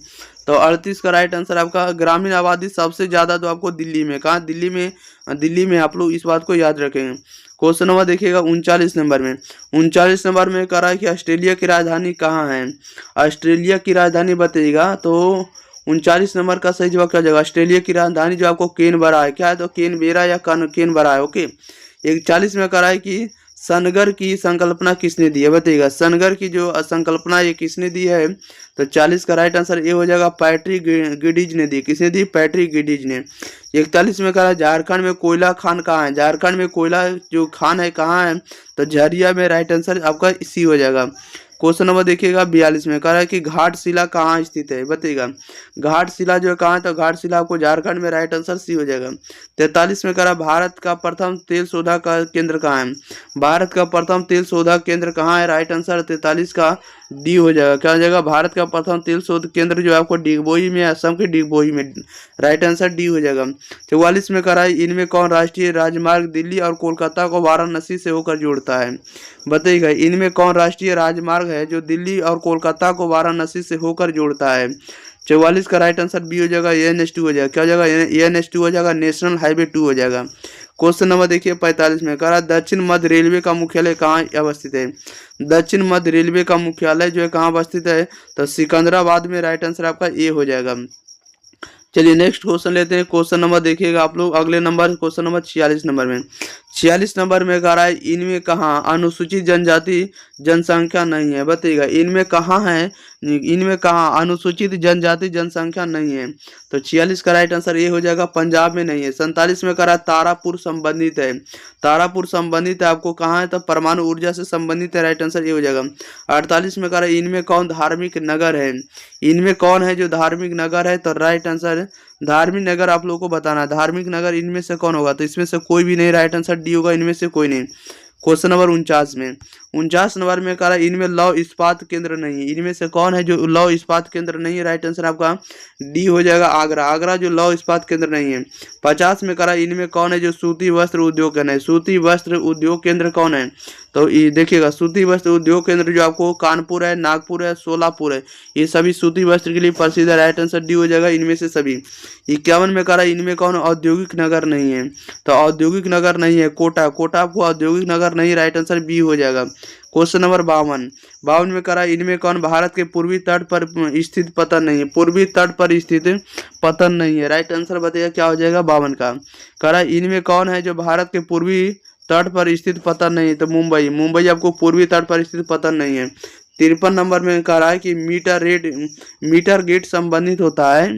तो 38 का राइट आंसर आपका ग्रामीण आबादी सबसे ज्यादा तो आपको दिल्ली में। कहाँ? दिल्ली में आप लोग इस बात को याद रखेंगे। क्वेश्चन नंबर देखिएगा 39 नंबर में। 39 नंबर में कह रहा है कि ऑस्ट्रेलिया की राजधानी कहाँ है? ऑस्ट्रेलिया की राजधानी बताइएगा, तो 39 नंबर का सही जवाब क्या जाएगा? ऑस्ट्रेलिया की राजधानी जो आपको कैनबरा है। क्या है? तो कैनबेरा या कैनबरा है। ओके। 41 में कह रहा है कि सनगर की संकल्पना किसने दी है? बताइएगा, सनगर की जो संकल्पना ये किसने दी है? तो 40 का राइट आंसर ये हो जाएगा, पैट्रिक गिडीज ने दी। किसने दी? पैट्रिक गिडीज ने। 41 में कहा झारखंड में कोयला खान कहाँ है? झारखंड में कोयला जो खान है कहाँ है? तो झरिया में, राइट आंसर आपका सी हो जाएगा। क्वेश्चन नंबर देखिएगा 42 में कह रहा है कि घाटशिला कहाँ स्थित है? बताइएगा, घाटशिला जो है कहाँ है? तो घाटशिला आपको झारखंड में, राइट आंसर सी हो जाएगा। 43 में कह रहा है भारत का प्रथम तेल शोधा का केंद्र कहाँ है? भारत का प्रथम तेल शोधा केंद्र कहाँ है? राइट आंसर 43 का डी हो जाएगा। क्या हो जाएगा? भारत का प्रथम तेल शोध केंद्र जो है आपको डिगबोई में, असम के डिगबोई में, राइट आंसर डी हो जाएगा। 44 में कह रहा है इनमें कौन राष्ट्रीय राजमार्ग दिल्ली और कोलकाता को वाराणसी से होकर जोड़ता है? बताइएगा, इनमें कौन राष्ट्रीय राजमार्ग है जो दिल्ली और कोलकाता को वाराणसी से होकर जोड़ता है? 44 का राइट आंसर बी हो जाएगा, NH2 हो जाएगा। क्या हो जाएगा? NH2 हो जाएगा, नेशनल हाईवे 2 हो जाएगा। क्वेश्चन नंबर देखिए 45 में कह रहा है दक्षिण मध्य रेलवे का मुख्यालय कहाँ अवस्थित है? दक्षिण मध्य रेलवे का मुख्यालय जो है कहाँ अवस्थित है? तो सिकंदराबाद में, राइट आंसर आपका ए हो जाएगा। चलिए नेक्स्ट क्वेश्चन लेते हैं। क्वेश्चन नंबर देखिएगा आप लोग, अगले नंबर क्वेश्चन नंबर 46 नंबर में। 46 नंबर में कह रहा है इनमें कहाँ अनुसूचित जनजाति जनसंख्या नहीं है? बताइएगा, इनमें कहाँ है? इनमें कहाँ अनुसूचित जनजाति जनसंख्या नहीं है? तो 46 का राइट आंसर ये हो जाएगा, पंजाब में नहीं है। 47 में कह रहा है तारापुर संबंधित है। तारापुर संबंधित है आपको कहाँ है? तो परमाणु ऊर्जा से संबंधित है, राइट आंसर ये हो जाएगा। 48 में कह रहा है इनमें कौन धार्मिक नगर है? इनमें कौन है जो धार्मिक नगर है? तो राइट आंसर धार्मिक नगर आप लोगों को बताना है। धार्मिक नगर इनमें से कौन होगा? तो इसमें से कोई भी नहीं, राइट आंसर डी होगा, इनमें से कोई नहीं। क्वेश्चन नंबर 49 नंबर में कह रहा है इनमें लौह इस्पात केंद्र नहीं है। इनमें से कौन है जो लौह इस्पात केंद्र नहीं है? राइट आंसर आपका डी हो जाएगा, आगरा। आगरा जो लौह इस्पात केंद्र नहीं है। 50 में कह रहा है इनमें कौन है जो सूती वस्त्र उद्योग केंद्र है? सूती वस्त्र उद्योग केंद्र कौन है? तो ये देखिएगा, सूती वस्त्र उद्योग केंद्र जो आपको कानपुर है, नागपुर है, सोलापुर है, ये सभी सूती वस्त्र के लिए प्रसिद्ध है, राइट आंसर डी हो जाएगा, इनमें से सभी। 51 में कह रहा है इनमें कौन औद्योगिक नगर नहीं है? तो औद्योगिक नगर नहीं है, कोटा। कोटा आपको औद्योगिक नगर नहीं, राइट आंसर बी हो जाएगा। क्वेश्चन नंबर 52 में कह रहा है इनमें कौन भारत के पूर्वी तट पर स्थित पतन नहीं है? पूर्वी तट पर स्थित पतन नहीं है, राइट आंसर बताइएगा क्या हो जाएगा? 52 का। कह रहा है इनमें कौन है जो भारत के पूर्वी तट पर स्थित पतन नहीं है? तो मुंबई। मुंबई आपको पूर्वी तट पर स्थित पतन नहीं है। 53 नंबर में कह रहा है कि मीटर गेट संबंधित होता है,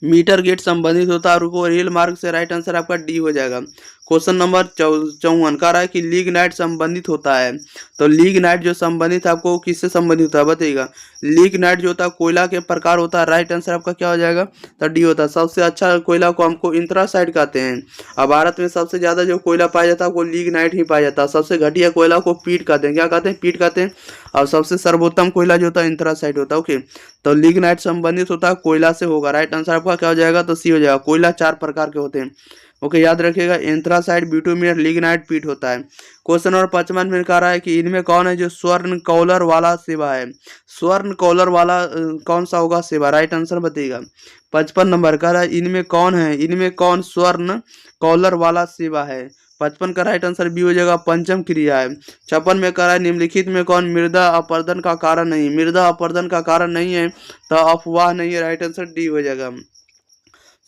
मीटर गेट संबंधित होता है और रेल मार्ग से, राइट आंसर आपका डी हो जाएगा। क्वेश्चन नंबर 54 कह रहा है कि लीग नाइट संबंधित होता है। तो लीग नाइट जो संबंधित आपको किससे संबंधित होता है? बताइएगा, लीग नाइट जो होता है कोयला के प्रकार होता है, राइट आंसर आपका क्या हो जाएगा? तो डी होता है। सबसे अच्छा कोयला को हमको इंथ्रासाइट कहते हैं। अब भारत में सबसे ज्यादा जो कोयला पाया जाता है वो लीग नाइट ही पाया जाता है। सबसे घटिया कोयला को पीट कहते हैं। क्या कहते हैं? पीट कहते हैं। और सबसे सर्वोत्तम कोयला जो होता है इंथ्रासाइट होता है। ओके, तो लिग्नाइट संबंधित होता है कोयला से होगा, राइट आंसर आपका क्या हो जाएगा? तो सी हो जाएगा। कोयला 4 प्रकार के होते हैं। ओके, याद रखिएगा एंथ्रासाइट, बिटुमिन, लिग्नाइट पीट होता है। क्वेश्चन नंबर 55 में कह रहा है कि इनमें कौन है जो स्वर्ण कॉलर वाला सेवा है। स्वर्ण कॉलर वाला कौन सा होगा सेवा, राइट आंसर बताइएगा। 55 नंबर कह रहा है इनमें कौन है, इनमें कौन स्वर्ण कॉलर वाला सेवा है। 55 का राइट आंसर बी हो जाएगा, पंचम क्रिया है। 56 में कह रहा है निम्नलिखित में कौन मृदा अपरदन का कारण नहीं, मृदा अपरदन का कारण नहीं है तो अफवाह नहीं है, राइट आंसर डी हो जाएगा।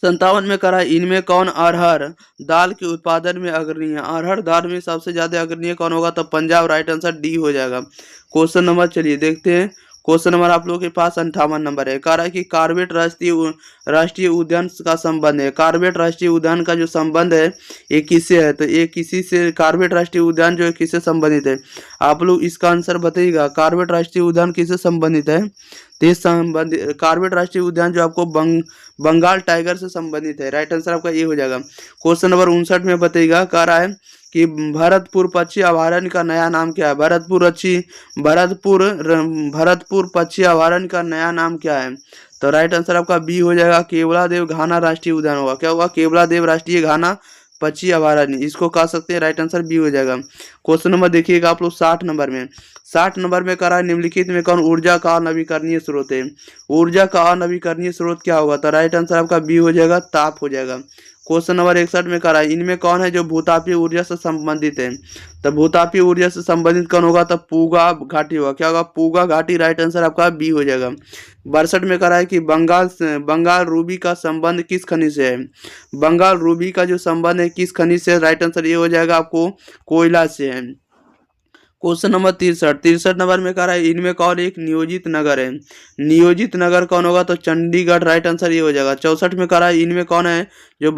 57 में करा इनमें कौन अरहर दाल के उत्पादन में अग्रणी है, अरहर दाल में सबसे ज्यादा अग्रणी कौन होगा, तो पंजाब, राइट आंसर डी हो जाएगा। क्वेश्चन नंबर चलिए देखते हैं। क्वेश्चन नंबर आप लोगों के पास 58 नंबर है। कह रहा है कि कार्बेट राष्ट्रीय उद्यान का संबंध है, कार्बेट राष्ट्रीय उद्यान का जो संबंध है ये किससे है, तो ये किसी से, कार्बेट राष्ट्रीय उद्यान जो है किससे संबंधित है, आप लोग इसका आंसर बताइएगा। कार्बेट राष्ट्रीय उद्यान किससे संबंधित है, तो संबंधित कार्बेट राष्ट्रीय उद्यान जो आपको बंगाल टाइगर से संबंधित है, राइट आंसर आपका ये हो जाएगा। क्वेश्चन नंबर 59 में बताइएगा, कह रहा है कि भरतपुर पक्षी अभयारण्य का नया नाम क्या है, भरतपुर पक्षी अभयारण्य का नया नाम क्या है, तो राइट आंसर आपका बी हो जाएगा, केवलादेव घाना राष्ट्रीय उद्यान होगा। क्या होगा, केवलादेव राष्ट्रीय घाना पक्षी अभयारण्य, इसको कह सकते हैं, राइट आंसर बी हो जाएगा। क्वेश्चन नंबर देखिएगा आप लोग 60 नंबर में। 60 नंबर में कह रहा है निम्नलिखित में कौन ऊर्जा का नवीकरणीय स्रोत है, ऊर्जा का नवीकरणीय स्रोत क्या होगा, तो राइट आंसर आपका बी हो जाएगा, ताप हो जाएगा। क्वेश्चन नंबर 61 में कह रहा है इनमें कौन है जो भूतापीय ऊर्जा से संबंधित है, तो भूतापीय ऊर्जा से संबंधित कौन होगा, तो पूगा घाटी होगा। क्या होगा, पूगा घाटी, राइट आंसर आपका बी हो जाएगा। 62 में कह रहा है कि बंगाल रूबी का संबंध किस खनिज से है, बंगाल रूबी का जो संबंध है किस खनिज से, राइट आंसर ये हो जाएगा आपको कोयला से है। क्वेश्चन नंबर 63 नंबर में कह रहा है इनमें कौन एक नियोजित नगर है, नियोजित नगर कौन होगा, तो चंडीगढ़, राइट आंसर ये हो जाएगा। 64 में कह रहा है इनमें कौन है जो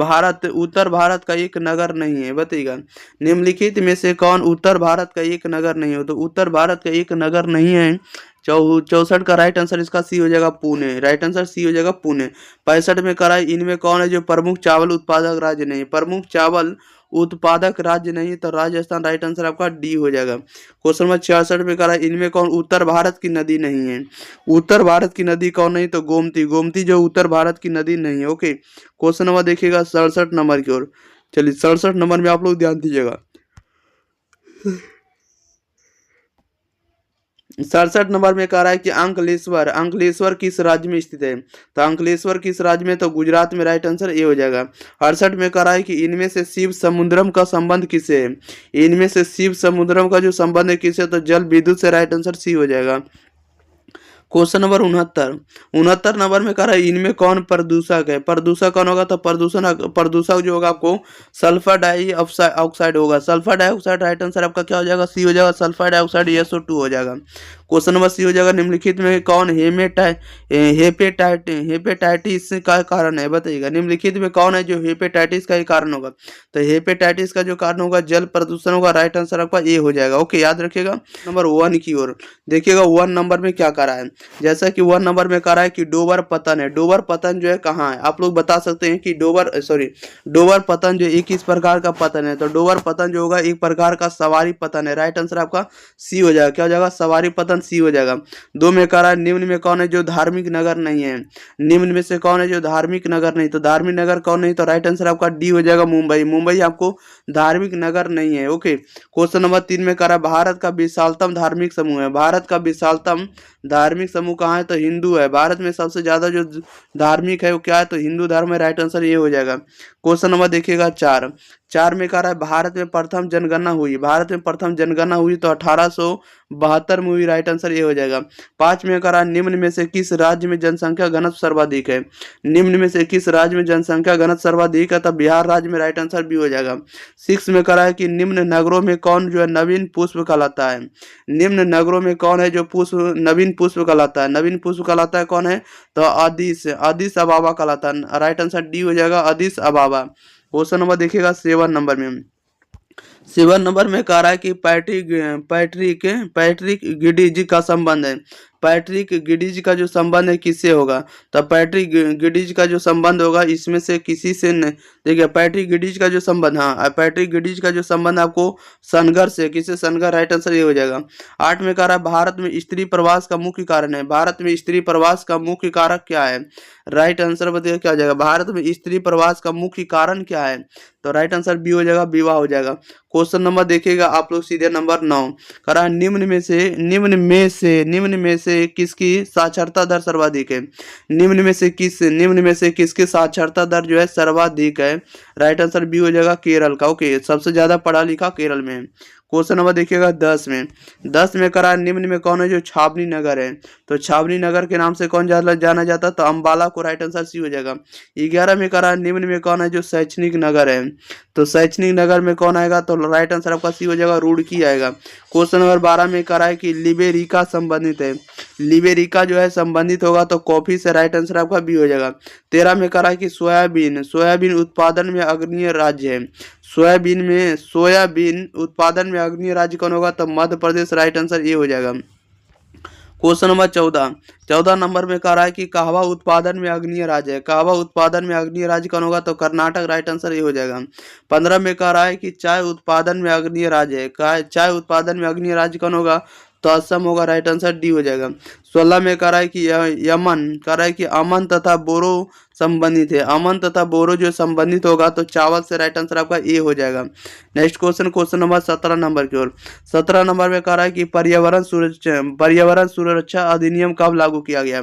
उत्तर भारत का एक नगर नहीं है, बताइएगा। निम्नलिखित में से कौन उत्तर भारत का एक नगर नहीं हो, तो उत्तर भारत का एक नगर नहीं है। 64 का राइट आंसर इसका सी हो जाएगा, पुणे, राइट आंसर सी हो जाएगा, पुणे। 65 में कह रहा है इनमें कौन है जो प्रमुख चावल उत्पादक राज्य नहीं, प्रमुख चावल उत्पादक राज्य नहीं, तो राजस्थान, राइट आंसर आपका डी हो जाएगा। क्वेश्चन नंबर 66 में कह रहा है इनमें कौन उत्तर भारत की नदी नहीं है, उत्तर भारत की नदी कौन नहीं, तो गोमती, गोमती जो उत्तर भारत की नदी नहीं है। ओके, क्वेश्चन नंबर देखिएगा 67 नंबर की ओर। चलिए 67 नंबर में आप लोग ध्यान दीजिएगा। 67 नंबर में कह रहा है कि अंकलेश्वर किस राज्य में स्थित है, तो अंकलेश्वर किस राज्य में, तो गुजरात में, राइट आंसर ए हो जाएगा। 68 में कह रहा है कि इनमें से शिव समुद्रम का संबंध किससे है, इनमें से शिव समुद्रम का जो संबंध है किससे, तो जल विद्युत से, राइट आंसर सी हो जाएगा। क्वेश्चन नंबर 69 नंबर में कह रहा है इनमें कौन प्रदूषक है, प्रदूषक कौन होगा, तो प्रदूषक जो होगा आपको सल्फर डाइऑक्साइड होगा, सल्फर डाइऑक्साइड, राइट आंसर आपका क्या हो जाएगा, सी हो जाएगा, सल्फर डाइऑक्साइड SO2 हो जाएगा। क्वेश्चन नंबर सी हो जाएगा निम्नलिखित में कौन हेपेटाइटिस का कारण है, बताइएगा। निम्नलिखित में कौन है जो हेपेटाइटिस का ही कारण होगा, तो हेपेटाइटिस का जो कारण होगा जल प्रदूषण होगा, राइट आंसर आपका ए हो जाएगा। ओके, याद रखिएगा। नंबर 1 की ओर देखिएगा, 1 नंबर में क्या करा है, जैसा कि 1 नंबर में कह रहा है कि डोबर पतन है, डोबर पतन जो है कहाँ है, आप लोग बता सकते हैं कि डोबर पतन जो एक इस प्रकार का पतन है, तो डोबर पतन जो होगा एक प्रकार का सवारी पतन है, राइट आंसर आपका सी हो जाएगा। क्या हो जाएगा, सवारी पतन, सी हो जाएगा। 2 में कह रहा है निम्न में कौन है जो धार्मिक नगर नहीं है, निम्न में से कौन है जो धार्मिक नगर नहीं, तो धार्मिक नगर कौन नहीं, तो राइट आंसर आपका डी हो जाएगा, मुंबई, मुंबई आपको धार्मिक नगर नहीं है। ओके, क्वेश्चन नंबर 3 में कह रहा है भारत का विशालतम धार्मिक समूह है, भारत का विशालतम धार्मिक समूह कहाँ है, तो हिंदू है, भारत में सबसे ज्यादा जो धार्मिक है वो क्या है, तो हिंदू धर्म है, राइट आंसर ये हो जाएगा। क्वेश्चन नंबर देखिएगा 4 में कह रहा है भारत में प्रथम जनगणना हुई, भारत में प्रथम जनगणना हुई तो 1872 में हुई, राइट आंसर ये हो जाएगा। 5 में कह रहा है निम्न में से किस राज्य में जनसंख्या घनत्व सर्वाधिक है, निम्न में से किस राज्य में जनसंख्या घनत्व सर्वाधिक है, तब बिहार राज्य में, राइट आंसर बी हो जाएगा। 6 में कह रहा है कि निम्न नगरों में कौन जो है नवीन पुष्प कहलाता है, निम्न नगरों में कौन है जो नवीन पुष्प कहलाता है, नवीन पुष्प कहलाता है कौन है, तो अदिस अबाबा कहलाता है, राइट आंसर डी हो जाएगा, अदिस अबाबा। क्वेश्चन नंबर देखिएगा 7 नंबर में। 7 नंबर में कह रहा है कि पैट्रिक गिडीजी का संबंध है, पैट्रिक गिडिज का जो संबंध है किससे होगा? तो पैट्रिक गिडिज का जो संबंध होगा इसमें से किसी से देखिए पैट्रिक गिडिज का जो संबंध, हाँ पैट्रिक गिडिज का जो संबंध आपको संघर्ष से, किससे? संघर्ष, राइट आंसर ये हो जाएगा। 8 में कह रहा है भारत में स्त्री प्रवास का मुख्य कारण है। भारत में स्त्री प्रवास का मुख्य कारक क्या है? राइट आंसर बताइए क्या हो जाएगा? भारत में स्त्री प्रवास का मुख्य कारण क्या है? तो राइट आंसर बी हो जाएगा, विवाह हो जाएगा। क्वेश्चन नंबर देखिएगा आप लोग सीधे नंबर 9 करा, निम्न में से किसकी साक्षरता दर सर्वाधिक है? निम्न में से किसकी साक्षरता दर जो है सर्वाधिक है? राइट आंसर बी हो जाएगा, केरल का। ओके, सबसे ज्यादा पढ़ा लिखा केरल में। क्वेश्चन नंबर देखिएगा 10 में करा, निम्न में कौन है जो छावनी नगर है? तो छावनी नगर के नाम से कौन जाना जाता है? तो अंबाला को, राइट आंसर सी हो जाएगा। 11 में करा, निम्न में कौन है जो शैक्षणिक नगर है? तो शैक्षणिक नगर में कौन आएगा? तो राइट आंसर आपका सी हो जाएगा, रुड़की आएगा। क्वेश्चन नंबर 12 में करा है कि लिबेरिका संबंधित है। लिबेरिका जो है संबंधित होगा तो कॉफी से, राइट आंसर आपका बी हो जाएगा। 13 में करा है कि सोयाबीन उत्पादन में अग्रणीय राज्य है। सोयाबीन उत्पादन में अग्रणीय राज्य कौन होगा? तो मध्य प्रदेश, राइट आंसर ये हो जाएगा। क्वेश्चन नंबर 14 नंबर में कह रहा है कि कहवा उत्पादन में अग्रणीय राज्य है। कहवा उत्पादन में अग्रणीय राज्य कौन होगा? तो कर्नाटक, राइट आंसर ये हो जाएगा। 15 में कह रहा है कि चाय उत्पादन में अग्रणीय राज्य है। चाय उत्पादन में अग्रणीय राज्य कौन होगा? तो असम होगा, राइट आंसर डी हो जाएगा। 16 में कह रहा है कि अमन तथा बोरो संबंधित है। अमन तथा बोरो जो संबंधित होगा तो चावल से, राइट आंसर आपका ए हो जाएगा। नेक्स्ट क्वेश्चन नंबर 17 नंबर की ओर। 17 नंबर में कह रहा है कि पर्यावरण सुरक्षा अधिनियम कब लागू किया गया?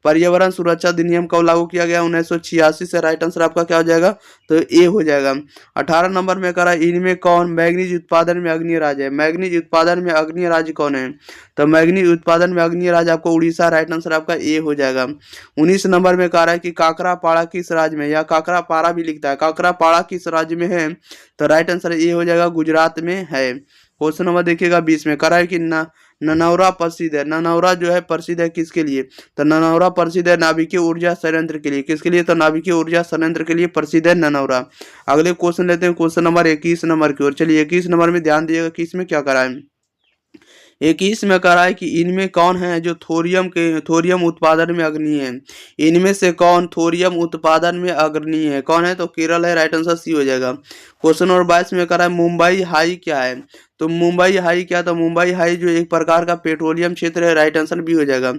पर्यावरण सुरक्षा अधिनियम कब लागू किया गया? 1986 से, राइट आंसर आपका क्या हो जाएगा? तो ए हो जाएगा। 18 नंबर में कह रहा है इनमें कौन मैग्नीज उत्पादन में अग्रणीय राज्य है? मैग्नीज उत्पादन में अग्रणीय राज्य कौन है? तो मैग्नीज उत्पादन में अग्रणीय राज्य आपको उड़ीसा, राइट आंसर आपका ए हो जाएगा। 19 नंबर में कह रहा है कि काकरापाड़ा किस राज्य में, या काकरापाड़ा भी लिखता है, काकरापाड़ा किस राज्य में है? तो राइट आंसर ये हो जाएगा, गुजरात में है। क्वेश्चन नंबर देखिएगा 20 में कह रहा है कि ननौरा प्रसिद्ध है। ननौरा जो है प्रसिद्ध है किसके लिए? तो ननौरा प्रसिद्ध है नाभिकीय ऊर्जा संयंत्र के लिए। किसके लिए? तो नाभिकीय ऊर्जा संयंत्र के लिए प्रसिद्ध है ननौरा। अगले क्वेश्चन लेते हैं, क्वेश्चन नंबर 21 नंबर की ओर। चलिए 21 नंबर में ध्यान दिएगा कि इसमें क्या करा है। 21 में कह रहा है कि इनमें कौन है जो थोरियम उत्पादन में अग्रणीय है? इनमें से कौन थोरियम उत्पादन में अग्रणीय है? कौन है? तो केरल है, राइट आंसर सी हो जाएगा। क्वेश्चन नंबर 22 में कह रहा है मुंबई हाई क्या है? तो मुंबई हाई क्या? तो मुंबई हाई जो एक प्रकार का पेट्रोलियम क्षेत्र है, राइट आंसर बी हो जाएगा।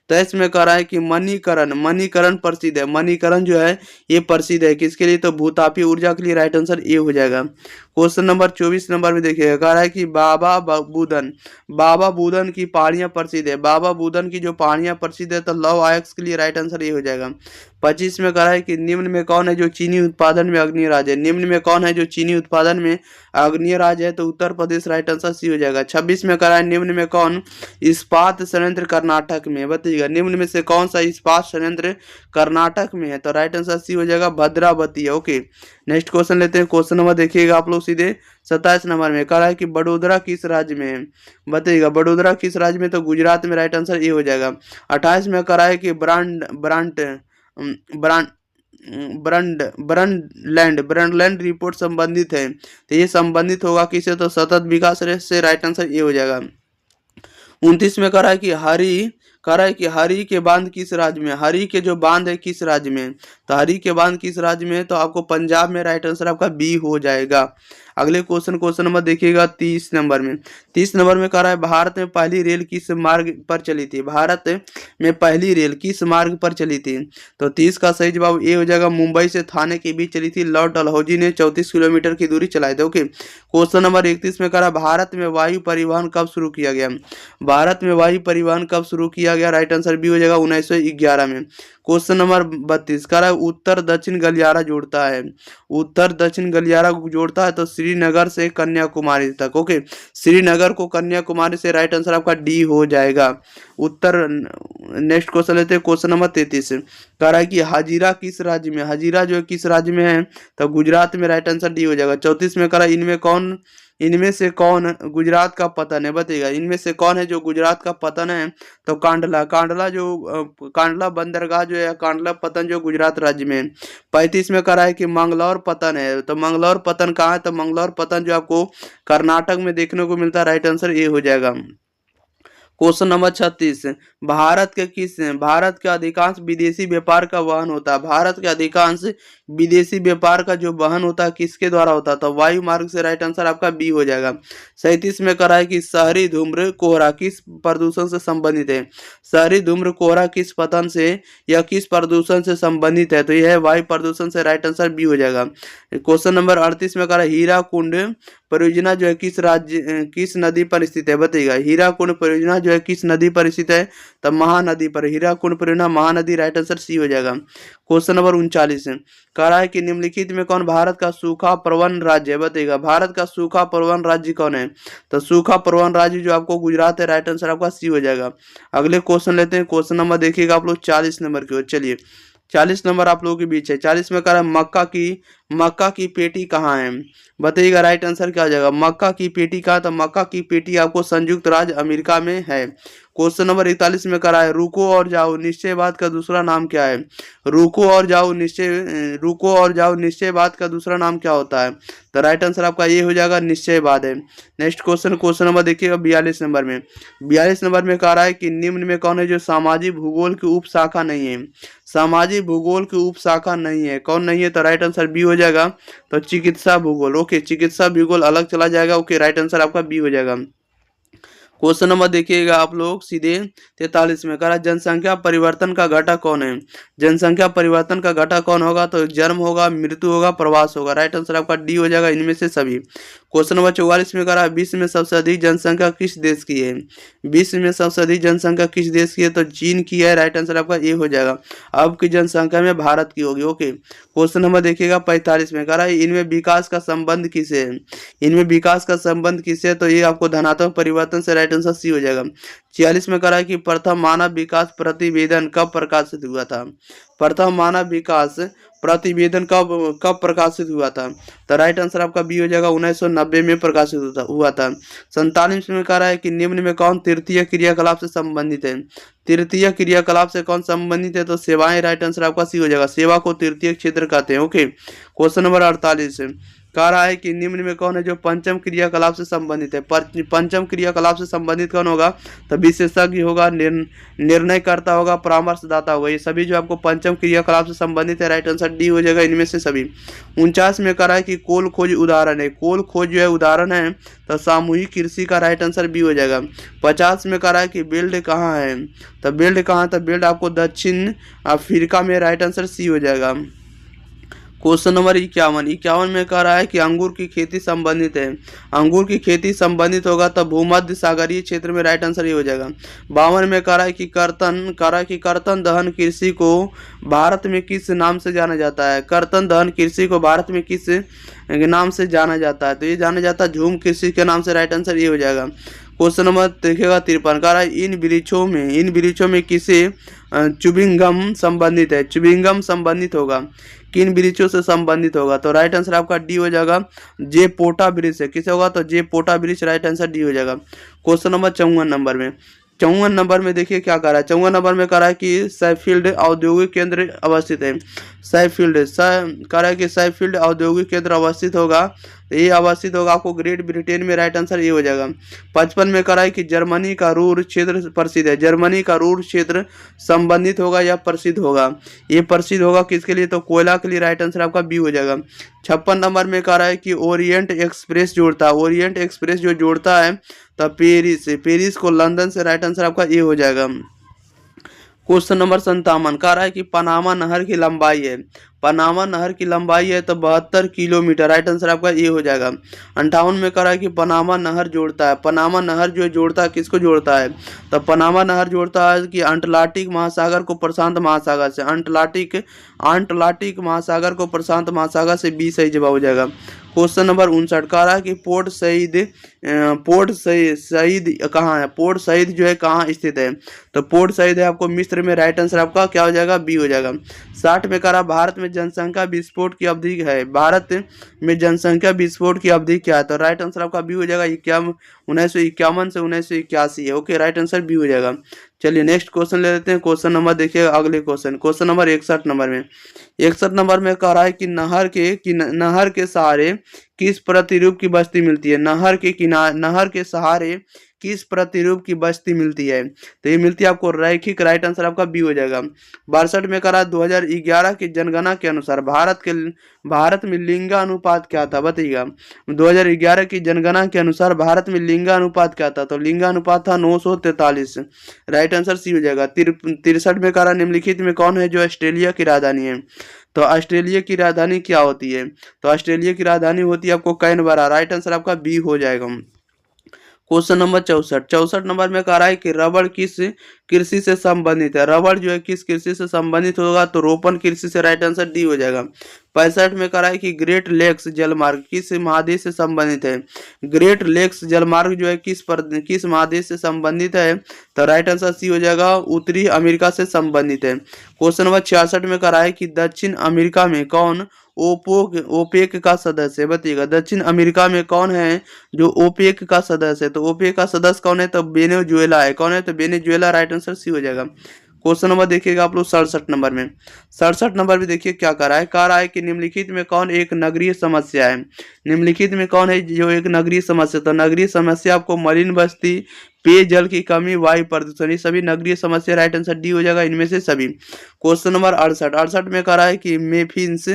23 में कह रहा है कि मणिकरण प्रसिद्ध है। मणिकरण जो है ये प्रसिद्ध है किसके लिए? तो भूतापीय ऊर्जा के लिए, राइट आंसर ए हो जाएगा। क्वेश्चन नंबर 24 नंबर में देखिएगा, कह रहा है कि बाबा बुदन की पहाड़ियां प्रसिद्ध है। बाबा बुदन की जो पहाड़ियां प्रसिद्ध है तो लव आयक्स के लिए, राइट आंसर ये हो जाएगा। 25 में कह रहा है कि निम्न में कौन है जो चीनी उत्पादन में अग्रणीय राज्य है? निम्न में कौन है जो चीनी उत्पादन में अग्रणीय राज्य है? तो Uttar Pradesh, right answer C हो जाएगा। 26 में कह रहा है निम्न में कौन इस्पात संयंत्र कर्नाटक में? बताइएगा निम्न में से कौन सा इस्पात संयंत्र कर्नाटक में है? तो राइट आंसर सी हो जाएगा, भद्रावती है। ओके, नेक्स्ट क्वेश्चन लेते हैं। क्वेश्चन नंबर देखिएगा आप लोग सीधे 27 नंबर में कह रहा है कि बड़ोदरा किस राज्य में है? बताइएगा बड़ोदरा किस राज्य में? तो गुजरात में, राइट आंसर ये हो जाएगा। 28 में कह रहा है कि ब्रांडलैंड रिपोर्ट संबंधित है। तो ये संबंधित होगा किसे? तो सतत विकास से, राइट आंसर ये हो जाएगा। 29 में कह रहा है कि हरी के बांध किस राज्य में? हरी के जो बांध है किस राज्य में? तो हरी के बांध किस राज्य में है? तो आपको पंजाब में, राइट आंसर आपका बी हो जाएगा। अगले क्वेश्चन नंबर देखिएगा 30 नंबर में। 30 नंबर में कह रहा है भारत में पहली रेल किस मार्ग पर चली थी? भारत में पहली रेल किस मार्ग पर चली थी? तो 30 का सही जवाब ए हो जाएगा, मुंबई से थाने के बीच चली थी। लॉर्ड डलहौजी ने 34 किलोमीटर की दूरी चलाई थी। ओके, क्वेश्चन नंबर 31 में कह रहा है भारत में वायु परिवहन कब शुरू किया गया? भारत में वायु परिवहन कब शुरू किया गया? राइट आंसर बी हो जाएगा, 1911 में। क्वेश्चन नंबर 32 कह रहा है उत्तर दक्षिण गलियारा जोड़ता है। उत्तर दक्षिण गलियारा जोड़ता है तो श्रीनगर से कन्याकुमारी तक। ओके, श्रीनगर को कन्याकुमारी से, राइट आंसर आपका डी हो जाएगा उत्तर। नेक्स्ट क्वेश्चन लेते हैं, क्वेश्चन नंबर 33 कह रहा है कि हजीरा किस राज्य में? हजीरा जो किस राज्य में है? तो गुजरात में, राइट आंसर डी हो जाएगा। 34 में कह रहा है इनमें से कौन गुजरात का पतन है? बताइएगा इनमें से कौन है जो गुजरात का पतन है? तो कांडला बंदरगाह जो है, कांडला पतन जो गुजरात राज्य में। 35 में कह रहा है कि मंगलौर पतन है। तो मंगलौर पतन कहाँ है? तो मंगलौर पतन जो आपको कर्नाटक में देखने को मिलता है, राइट आंसर ए हो जाएगा। क्वेश्चन नंबर 36, भारत के अधिकांश विदेशी व्यापार का वहन होता है। भारत के अधिकांश विदेशी व्यापार का जो वहन होता है किसके द्वारा होता है, तो वायु मार्ग से। राइट आंसर आपका बी हो जाएगा। 37 में करा है कि शहरी धूम्र कोहरा किस प्रदूषण से संबंधित है। शहरी धूम्र कोहरा किस पतन से या किस प्रदूषण से संबंधित है, तो यह है वायु प्रदूषण से। राइट आंसर बी हो जाएगा। क्वेश्चन नंबर 38 में करा हीरा कुंड परियोजना जो है किस नदी पर स्थित है, बताइएगा। हीरा कुंड परियोजना जो है किस नदी पर स्थित है, तब महानदी पर। हीरा कुंड परियोजना महानदी। राइट आंसर सी हो जाएगा। क्वेश्चन नंबर 39 कह रहा है कि निम्नलिखित में कौन भारत का सूखा प्रवहन राज्य है, बताइएगा। भारत का सूखा प्रवहन राज्य कौन है, तो सूखा प्रवहन राज्य जो आपको गुजरात है। राइट आंसर आपका सी हो जाएगा। अगले क्वेश्चन लेते हैं। क्वेश्चन नंबर देखिएगा आप लोग 40 नंबर की ओर। चलिए 40 नंबर आप लोगों के बीच है। 40 में कह रहा है मक्का की पेटी कहाँ है, बताइएगा। राइट आंसर क्या हो जाएगा, मक्का की पेटी कहाँ, तो मक्का की पेटी आपको संयुक्त राज्य अमेरिका में है। क्वेश्चन नंबर 41 में करा है रुको और जाओ निश्चयवाद का दूसरा नाम क्या है। रुको और जाओ निश्चयवाद का दूसरा नाम क्या होता है, तो राइट आंसर आपका ये हो जाएगा निश्चयवाद है। नेक्स्ट क्वेश्चन नंबर देखिएगा 42 नंबर में। 42 नंबर में कह रहा है कि निम्न में कौन है जो सामाजिक भूगोल की उप शाखा नहीं है। सामाजिक भूगोल की उप शाखा नहीं है, कौन नहीं है, तो राइट आंसर बी हो जाएगा। तो चिकित्सा भूगोल। ओके, चिकित्सा भूगोल अलग चला जाएगा। ओके, राइट आंसर आपका बी हो जाएगा। क्वेश्चन नंबर देखिएगा आप लोग सीधे 43 में कहा जनसंख्या परिवर्तन का घटक कौन है। जनसंख्या परिवर्तन का घटक कौन होगा, तो जन्म होगा, मृत्यु होगा, प्रवास होगा। राइट आंसर आपका डी हो जाएगा, इनमें से सभी। क्वेश्चन नंबर 44 में कहा विश्व में सबसे अधिक जनसंख्या किस देश की है। विश्व में सबसे अधिक जनसंख्या किस देश की है, तो चीन की है। राइट आंसर आपका ए हो जाएगा। अब की जनसंख्या में भारत की होगी। ओके, क्वेश्चन नंबर देखिएगा 45 में कहा इनमें विकास का संबंध किसे है। इनमें विकास का संबंध किसे है, तो ये आपको धनात्मक परिवर्तन से। राइट आंसर सी हो जाएगा। 46 में कहा कि प्रथम मानव विकास प्रतिवेदन कब प्रकाशित हुआ था। प्रथम मानव विकास प्रतिवेदन कब प्रकाशित हुआ था, तो राइट आंसर आपका बी हो जाएगा। 1990 में प्रकाशित हुआ था। 47 में कह रहा है कि निम्न में कौन तृतीय क्रियाकलाप से संबंधित है। तृतीय क्रियाकलाप से कौन संबंधित है, तो सेवाएं। राइट आंसर आपका सी हो जाएगा। सेवा को तृतीय क्षेत्र कहते हैं। ओके, क्वेश्चन नंबर 48 कह रहा है कि निम्न में कौन है जो पंचम क्रियाकलाप से संबंधित है। पंचम क्रियाकलाप से संबंधित कौन होगा, तो विशेषज्ञ होगा, निर्णयकर्ता होगा, परामर्शदाता होगा। ये सभी जो आपको पंचम क्रियाकलाप से संबंधित है। राइट आंसर डी हो जाएगा, इनमें से सभी। 49 में कह रहा है कि कोल खोज उदाहरण है। कोल खोज जो है उदाहरण है, तो सामूहिक कृषि का। राइट आंसर बी हो जाएगा। 50 में कह रहा है कि बिल्ड कहाँ है, तो बिल्ड कहाँ, तो बिल्ड आपको दक्षिण अफ्रीका में। राइट आंसर सी हो जाएगा। क्वेश्चन नंबर 51 में कह रहा है कि अंगूर की खेती संबंधित है। अंगूर की खेती संबंधित होगा तब भूमध्य सागरीय क्षेत्र में। राइट आंसर ये हो जाएगा। 52 में कह रहा है कि कर्तन दहन कृषि को भारत में किस नाम से जाना जाता है। कर्तन दहन कृषि को भारत में किस नाम से जाना जाता है, तो ये जाना जाता है झूम कृषि के नाम से। राइट आंसर ये हो जाएगा। क्वेश्चन नंबर देखिएगा 53 कह रहा है इन वृक्षों में किसे चुबिंगम संबंधित है। चुबिंगम संबंधित होगा, किन वृक्षों से संबंधित होगा, तो राइट आंसर आपका डी हो जाएगा। जे पोटा वृक्ष है, किसे होगा, तो जे पोटा वृक्ष। राइट आंसर डी हो जाएगा। क्वेश्चन नंबर 54 नंबर में देखिए क्या कर रहा है। 54 नंबर में कह रहा है कि सैफील्ड औद्योगिक केंद्र अवस्थित है। कह रहा है कि सैफील्ड औद्योगिक केंद्र अवस्थित होगा, ये अवस्थित होगा आपको ग्रेट ब्रिटेन में। राइट आंसर ये हो जाएगा। 55 में कह रहा है कि जर्मनी का रूर क्षेत्र प्रसिद्ध है। जर्मनी का रूर क्षेत्र संबंधित होगा या प्रसिद्ध होगा, ये प्रसिद्ध होगा किसके लिए, तो कोयला के लिए। राइट आंसर आपका बी हो जाएगा। 56 नंबर में कह रहा है कि ओरिएंट एक्सप्रेस जोड़ता है। ओरिएंट एक्सप्रेस जो जोड़ता है तो पेरिस को लंदन से। राइट आंसर आपका ये हो जाएगा। क्वेश्चन नंबर 57 कह रहा है कि पनामा नहर की लंबाई है। पनामा नहर की लंबाई है तो 72 किलोमीटर। राइट आंसर आपका ये हो जाएगा। 58 में कह रहा है कि पनामा नहर जोड़ता है। पनामा नहर जो जोड़ता है किसको जोड़ता है, तो पनामा नहर जोड़ता है कि अटलांटिक महासागर को प्रशांत महासागर से। अटलांटिक महासागर को प्रशांत महासागर से। बी सही जवाब हो जाएगा। क्वेश्चन नंबर 59 कह रहा है कि पोर्ट सईद कहाँ है। पोर्ट सईद जो है कहाँ स्थित है, तो पोर्ट सईद है आपको मिस्र में। राइट आंसर आपका क्या हो जाएगा, बी हो जाएगा। 60 में कह रहा भारत में जनसंख्या विस्फोट की अवधि है। भारत में जनसंख्या विस्फोट की अवधि क्या है, तो राइट आंसर आपका बी हो जाएगा। 1951 से 1981 है। ओके, राइट आंसर बी हो जाएगा। चलिए नेक्स्ट क्वेश्चन ले लेते हैं। क्वेश्चन नंबर देखिए, अगले क्वेश्चन नंबर 61 नंबर में। 61 नंबर में कह रहा है कि नहर के सहारे किस प्रतिरूप की बस्ती मिलती है। नहर के सहारे किस प्रतिरूप की बस्ती मिलती है, तो ये मिलती है आपको रैखिक। राइट आंसर आपका बी हो जाएगा। 62 में करा 2011 की जनगणना के अनुसार भारत में लिंगानुपात क्या था, बताइएगा। 2011 की जनगणना के अनुसार भारत में लिंगानुपात क्या था, तो लिंगानुपात था 943। राइट आंसर सी हो जाएगा। 63 में करा निम्नलिखित में कौन है जो ऑस्ट्रेलिया की राजधानी है, तो ऑस्ट्रेलिया की राजधानी क्या होती है, तो ऑस्ट्रेलिया की राजधानी होती है आपको कैनबरा। राइट आंसर आपका बी हो जाएगा। क्वेश्चन नंबर 64 नंबर में कह रहा है कि रबड़ किस कृषि से संबंधित है। रबड़ जो है किस कृषि से संबंधित होगा, तो रोपण कृषि से। राइट आंसर डी हो जाएगा। 65 में कह रहा है कि ग्रेट लेक्स जलमार्ग किस महादेश से संबंधित है। ग्रेट लेक्स जलमार्ग जो है किस महादेश से संबंधित है, तो राइट आंसर सी हो जाएगा, उत्तरी अमेरिका से संबंधित है। क्वेश्चन नंबर 66 में कह रहा है कि दक्षिण अमेरिका में कौन ओपेक का सदस्य है, बताइएगा। दक्षिण अमेरिका में कौन है जो ओपेक का सदस्य है, तो ओपेक का सदस्य कौन है, तो वेनेजुएला है। कौन है, तो वेनेजुएला। राइट आंसर सी हो जाएगा। क्वेश्चन नंबर देखिएगा आप लोग 67 नंबर में। 67 नंबर में देखिए क्या कह रहा है कि निम्नलिखित में कौन एक नगरीय समस्या है। निम्नलिखित में कौन है जो एक नगरीय समस्या, तो नगरीय समस्या आपको मलिन बस्ती, पेयजल की कमी, वायु प्रदूषण, ये सभी नगरीय समस्या। राइट आंसर डी हो जाएगा इनमें से सभी। क्वेश्चन नंबर 68 में कह रहा है कि मेफिन्स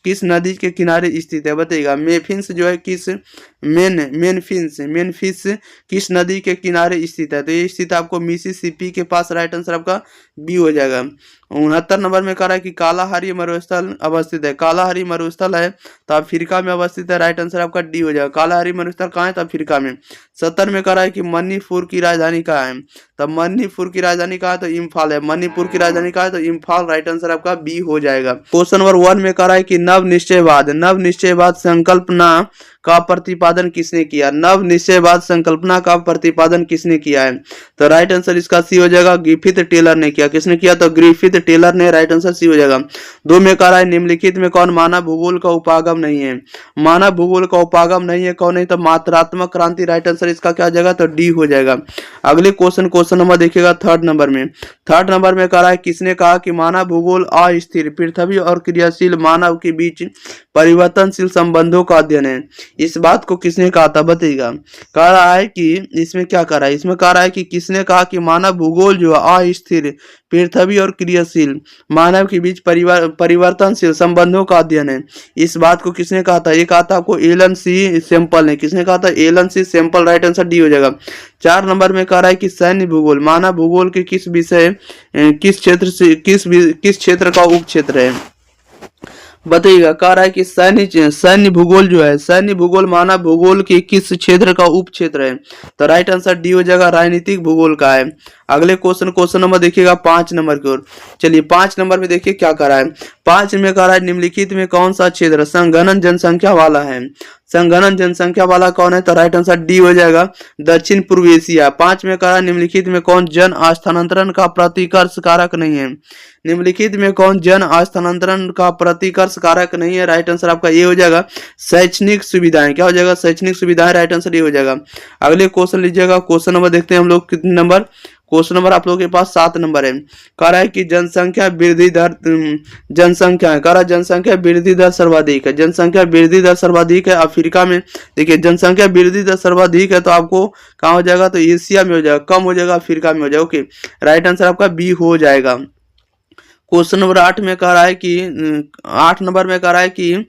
किस नदी के किनारे स्थित है, बताइएगा। मेफिन्स जो है किस मेनफिस किस नदी के किनारे स्थित है, तो ये स्थित आपको मिसिसिपी के पास। राइट आंसर आपका बी हो जाएगा। 69 नंबर में कह रहा है कि कालाहारी मरुस्थल अवस्थित है। कालाहारी मरुस्थल है तो अफ्रीका में अवस्थित है। राइट आंसर आपका डी हो जाएगा। कालाहारी मरुस्थल कहाँ है, तो अफ्रीका में। 70 में कह रहा है कि मणिपुर की राजधानी कहाँ है, तो मणिपुर की राजधानी कहाँ है, तो इम्फाल है। मणिपुर की राजधानी कहाँ है, तो इम्फाल। राइट आंसर आपका बी हो जाएगा। क्वेश्चन नंबर 1 में कह रहा है कि नव निश्चयवाद संकल्पना का प्रतिपादन किसने किया। नव निश्चयवाद संकल्पना का प्रतिपादन किसने किया है, तो राइट आंसर इसका सी हो जाएगा, ग्रिफिथ टेलर ने किया। किसने किया, तो ग्रिफिथ टेलर ने। राइट आंसर सी हो जाएगा। 2 में कह रहा है निम्नलिखित में कौन मानव भूगोल का उपागम नहीं है। मानव भूगोल का उपागम नहीं है, कौन है, तो मात्रात्मक क्रांति। राइट आंसर इसका क्या हो जाएगा, तो डी हो जाएगा। अगले क्वेश्चन नंबर देखिएगा 3rd नंबर में। 3rd नंबर में कह रहा है किसने कहा कि मानव भूगोल अस्थिर पृथ्वी और क्रियाशील मानव के बीच परिवर्तनशील संबंधों का अध्ययन है। इस बात को किसने कहा था, बताइएगा। कह रहा है कि इसमें क्या कह रहा है, इसमें कह रहा है कि किसने कहा कि मानव भूगोल जो अस्थिर पृथ्वी और क्रियाशील मानव के बीच परिवर्तनशील संबंधों का अध्ययन है। इस बात को किसने कहा था, ये कहा था आपको एलन सी सैंपल ने। किसने कहा था, एलन सी सैंपल। राइट आंसर डी हो जाएगा। 4 नंबर में कह रहा है कि सैन्य भूगोल मानव भूगोल के किस क्षेत्र का उप क्षेत्र है, बताइएगा। कह रहा है कि सैन्य भूगोल जो है, सैन्य भूगोल मानव भूगोल के किस क्षेत्र का उप क्षेत्र है, तो राइट आंसर डी हो जाएगा, राजनीतिक भूगोल का है। अगले क्वेश्चन नंबर देखिएगा 5 नंबर की ओर। चलिए 5 नंबर में देखिए क्या कर रहा है। 5 में कह रहा है निम्नलिखित में कौन सा क्षेत्र संघनन जनसंख्या वाला है। संघनन जनसंख्या वाला कौन है, तो राइट आंसर डी हो जाएगा, दक्षिण पूर्व एशिया। 5 में कह रहा है निम्नलिखित में कौन जन स्थानांतरण का प्रतिकर्ष कारक नहीं है। निम्नलिखित में कौन जन स्थानांतरण का प्रतिकर्ष कारक नहीं है, राइट आंसर आपका ये हो जाएगा, शैक्षणिक सुविधाएं। क्या हो जाएगा, शैक्षणिक सुविधाएं। राइट आंसर ये हो जाएगा। अगले क्वेश्चन लीजिएगा। क्वेश्चन नंबर देखते हैं हम लोग कितने नंबर। क्वेश्चन नंबर आप लोगों के पास 7 नंबर है। कह रहा है कि जनसंख्या वृद्धि दर सर्वाधिक है। जनसंख्या वृद्धि दर सर्वाधिक है अफ्रीका में। देखिए जनसंख्या वृद्धि दर सर्वाधिक है तो आपको कहाँ हो जाएगा, तो एशिया में हो जाएगा, कम हो जाएगा अफ्रीका में हो जाएगा। ओके, राइट आंसर आपका बी हो जाएगा। क्वेश्चन नंबर 8 में कह रहा है कि 8 नंबर में कह रहा है कि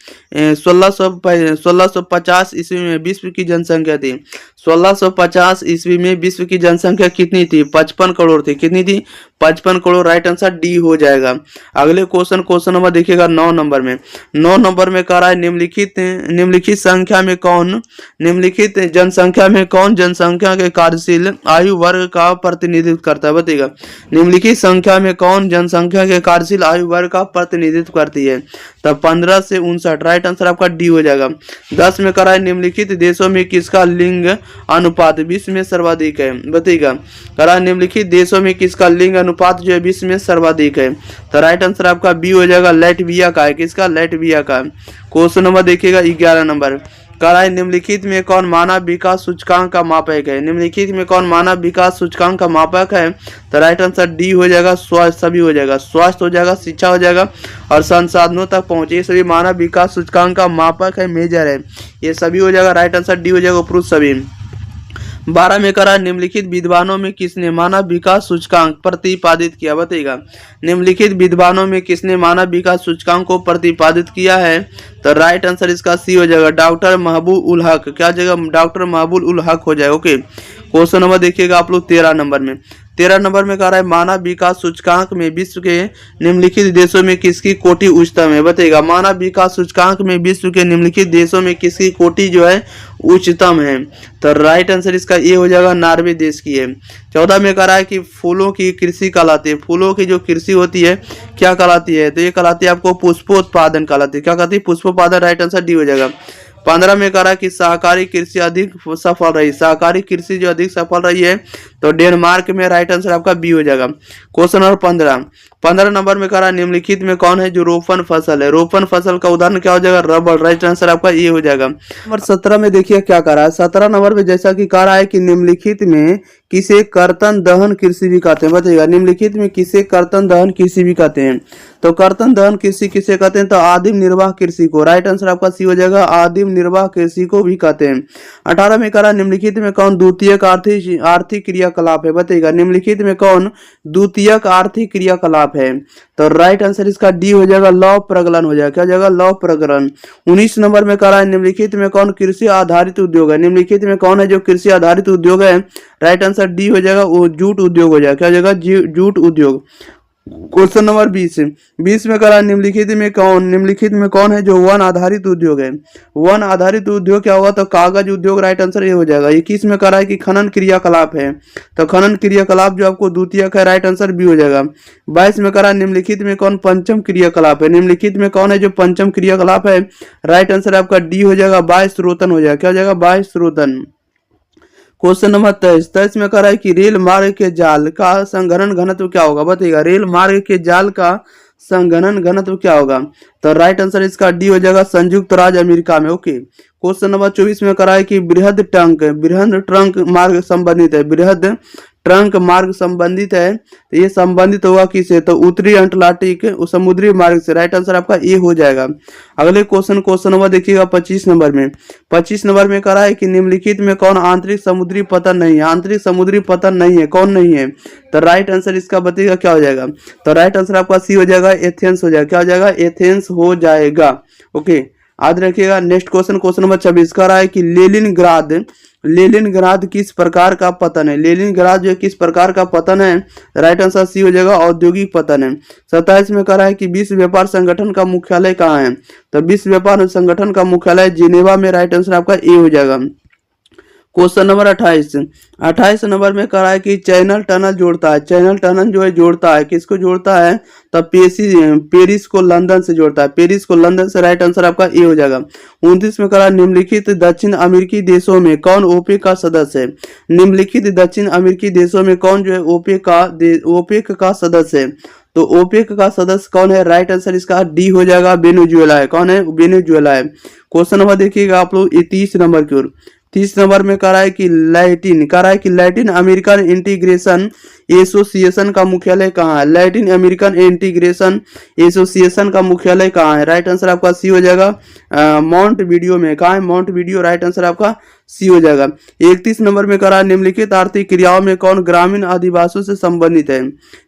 1650 ईस्वी में विश्व की जनसंख्या थी। 1650 ईस्वी में विश्व की जनसंख्या कितनी थी, 55 करोड़ थी। कितनी थी, 55 करोड़। राइट आंसर डी हो जाएगा। अगले क्वेश्चन नंबर देखिएगा 9 नंबर में। 9 नंबर में कह रहा है निम्नलिखित संख्या में कौन, निम्नलिखित जनसंख्या में कौन जनसंख्या के कार्यशील आयु वर्ग का प्रतिनिधित्व करता है, बताइएगा। निम्नलिखित संख्या में कौन जनसंख्या के कार्यशील आयु वर्ग का प्रतिनिधित्व करती है, तब 15 से 59। राइट आंसर आपका डी हो जाएगा। 10 में कह रहा है निम्नलिखित देशों में किसका लिंग अनुपात विश्व में सर्वाधिक है, बताइएगा। कह रहा है निम्नलिखित देशों में किसका लिंग अनुपात जो है विश्व में सर्वाधिक है, तो राइट आंसर आपका बी हो जाएगा, लैटविया का है। किसका, लैटविया का। क्वेश्चन नंबर देखिएगा 11 नंबर। कह रहा है निम्नलिखित में कौन मानव विकास सूचकांक का मापक है। निम्नलिखित में कौन मानव विकास सूचकांक का मापक है। तो राइट आंसर डी हो जाएगा, स्वास्थ्य सभी हो जाएगा, स्वास्थ्य हो जाएगा, शिक्षा हो जाएगा और संसाधनों तक पहुंचे, ये सभी मानव विकास सूचकांक का मापक है, मेजर है, ये सभी हो जाएगा। राइट आंसर डी हो जाएगा, उपरोक्त सभी। 12 में करा निम्नलिखित विद्वानों में किसने मानव विकास सूचकांक प्रतिपादित किया, बताइएगा। निम्नलिखित विद्वानों में किसने मानव विकास सूचकांक को प्रतिपादित किया है। तो राइट आंसर इसका सी हो जाएगा, डॉक्टर महबूब उल हक। क्या जगह डॉक्टर महबूब उल हक हो जाएगा। ओके, क्वेश्चन नंबर देखिएगा आप लोग 13 नंबर में। 13 नंबर में कह रहा है मानव विकास सूचकांक में विश्व के निम्नलिखित देशों में किसकी कोटि उच्चतम है, बताइएगा। मानव विकास सूचकांक में विश्व के निम्नलिखित देशों में किसकी कोटि जो है उच्चतम है। तो राइट आंसर इसका ये हो जाएगा, नॉर्वे देश की है। 14 में कह रहा है कि फूलों की कृषि कहलाती है। फूलों की जो कृषि होती है क्या कहलाती है, तो ये कहलाती है आपको पुष्पोत्पादन कहलाती है। क्या कहती है, पुष्पोत्पादन। राइट आंसर डी हो जाएगा। 15 में कह रहा है कि सहकारी कृषि अधिक सफल रही। सहकारी कृषि जो अधिक सफल रही है तो डेनमार्क में। राइट आंसर आपका बी हो जाएगा। क्वेश्चन नंबर 15 नंबर में कह रहा है निम्नलिखित में कौन है जो रोपण फसल है। रोपण फसल का उदाहरण क्या हो जाएगा, रबर। राइट आंसर आपका ये हो जाएगा। नंबर 17 में देखिए क्या कह रहा है। 17 नंबर में जैसा कि कह रहा है कि निम्नलिखित में किसे कर्तन दहन कृषि भी कहते हैं, बताइएगा। निम्नलिखित में किसे कर्तन दहन कृषि भी कहते हैं। तो कर्तन दहन कृषि किसे कहते हैं, तो आदिम निर्वाह कृषि को। राइट आंसर आपका सी हो जाएगा, आदिम निर्वाह कृषि को भी कहते हैं। 18 में कह रहा है निम्नलिखित में कौन द्वितीयक आर्थिक क्रियाकलाप है, बताइएगा। निम्नलिखित में कौन द्वितीयक आर्थिक क्रियाकलाप है। तो राइट आंसर इसका डी हो जाएगा, लौह प्रगलन हो जाएगा। क्या हो जाएगा, लौह प्रगलन। 19 नंबर में कह रहा है निम्नलिखित में कौन कृषि आधारित उद्योग है। निम्नलिखित में कौन है जो कृषि आधारित उद्योग है। राइट आंसर डी हो जाएगा, वो जूट उद्योग हो जाएगा। क्या हो जाएगा, जूट उद्योग। क्वेश्चन नंबर 20 में कह रहा है निम्नलिखित में कौन है जो वन आधारित उद्योग है। वन आधारित उद्योग क्या होगा, तो कागज उद्योग। राइट आंसर ये हो जाएगा। 21 में कह रहा है कि खनन क्रियाकलाप है। तो खनन क्रियाकलाप जो आपको द्वितीयक है। राइट आंसर बी हो जाएगा। 22 में कह रहा है निम्नलिखित में कौन पंचम क्रियाकलाप है। निम्नलिखित में कौन है जो पंचम क्रियाकलाप है। राइट आंसर आपका डी हो जाएगा, बाह्य स्रोतन हो जाएगा। क्या हो जाएगा, बाह्य स्रोतन। क्वेश्चन नंबर 23 में कह रहा है कि रेल मार्ग के जाल का संघनन घनत्व क्या होगा, बताइएगा। रेल मार्ग के जाल का संघनन घनत्व क्या होगा। तो राइट आंसर इसका डी हो जाएगा, संयुक्त राज्य अमेरिका में। ओके, क्वेश्चन नंबर 24 में कह रहा है कि बृहद ट्रंक मार्ग संबंधित है। बृहद ट्रंक मार्ग संबंधित है, तो ये संबंधित होगा किससे, तो उत्तरी अटलांटिक समुद्री मार्ग से। राइट आंसर आपका ए हो जाएगा। अगले क्वेश्चन नंबर देखिएगा 25 नंबर में। 25 नंबर में कह रहा है कि निम्नलिखित में कौन आंतरिक समुद्री पतन नहीं है। आंतरिक समुद्री पतन नहीं है, कौन नहीं है। तो राइट आंसर इसका बताइएगा क्या हो जाएगा। तो राइट आंसर आपका सी हो जाएगा, एथेंस हो जाएगा। क्या हो जाएगा, एथेंस हो जाएगा। ओके, याद रखिएगा। नेक्स्ट क्वेश्चन नंबर 26 कह रहा है कि लेनिनग्राद किस प्रकार का पतन है। लेनिनग्राद जो किस प्रकार का पतन है। राइट आंसर सी हो जाएगा, औद्योगिक पतन है। 27 में कह रहा है कि विश्व व्यापार संगठन का मुख्यालय कहाँ है। तो विश्व व्यापार संगठन का मुख्यालय जिनेवा में। राइट आंसर आपका ए हो जाएगा। क्वेश्चन नंबर 28 नंबर में कह रहा है कि चैनल टनल जोड़ता है। चैनल टनल जो है जोड़ता है, किसको जोड़ता है, तो पेरिस को लंदन से जोड़ता है। पेरिस को लंदन से। राइट आंसर आपका ए हो जाएगा। 29 में कह रहा है निम्नलिखित दक्षिण अमेरिकी देशों में कौन ओपेक का सदस्य है। निम्नलिखित दक्षिण अमेरिकी देशों में कौन जो है ओपेक का सदस्य है। तो ओपेक का सदस्य कौन है। राइट आंसर इसका डी हो जाएगा, वेनेजुएला है। कौन है, वेनेजुएला है। क्वेश्चन नंबर देखिएगा आप लोग 30 नंबर की ओर। 30 नंबर में कह रहा है कि लैटिन अमेरिकन इंटीग्रेशन एसोसिएशन का मुख्यालय कहाँ है। लैटिन अमेरिकन इंटीग्रेशन एसोसिएशन का मुख्यालय कहाँ है। राइट आंसर आपका सी हो जाएगा, माउंट वीडियो में। कहाँ है, माउंट वीडियो। राइट आंसर आपका सी हो जाएगा। 31 नंबर में कह रहा है निम्नलिखित आर्थिक क्रियाओं में कौन ग्रामीण अधिवासों से संबंधित है।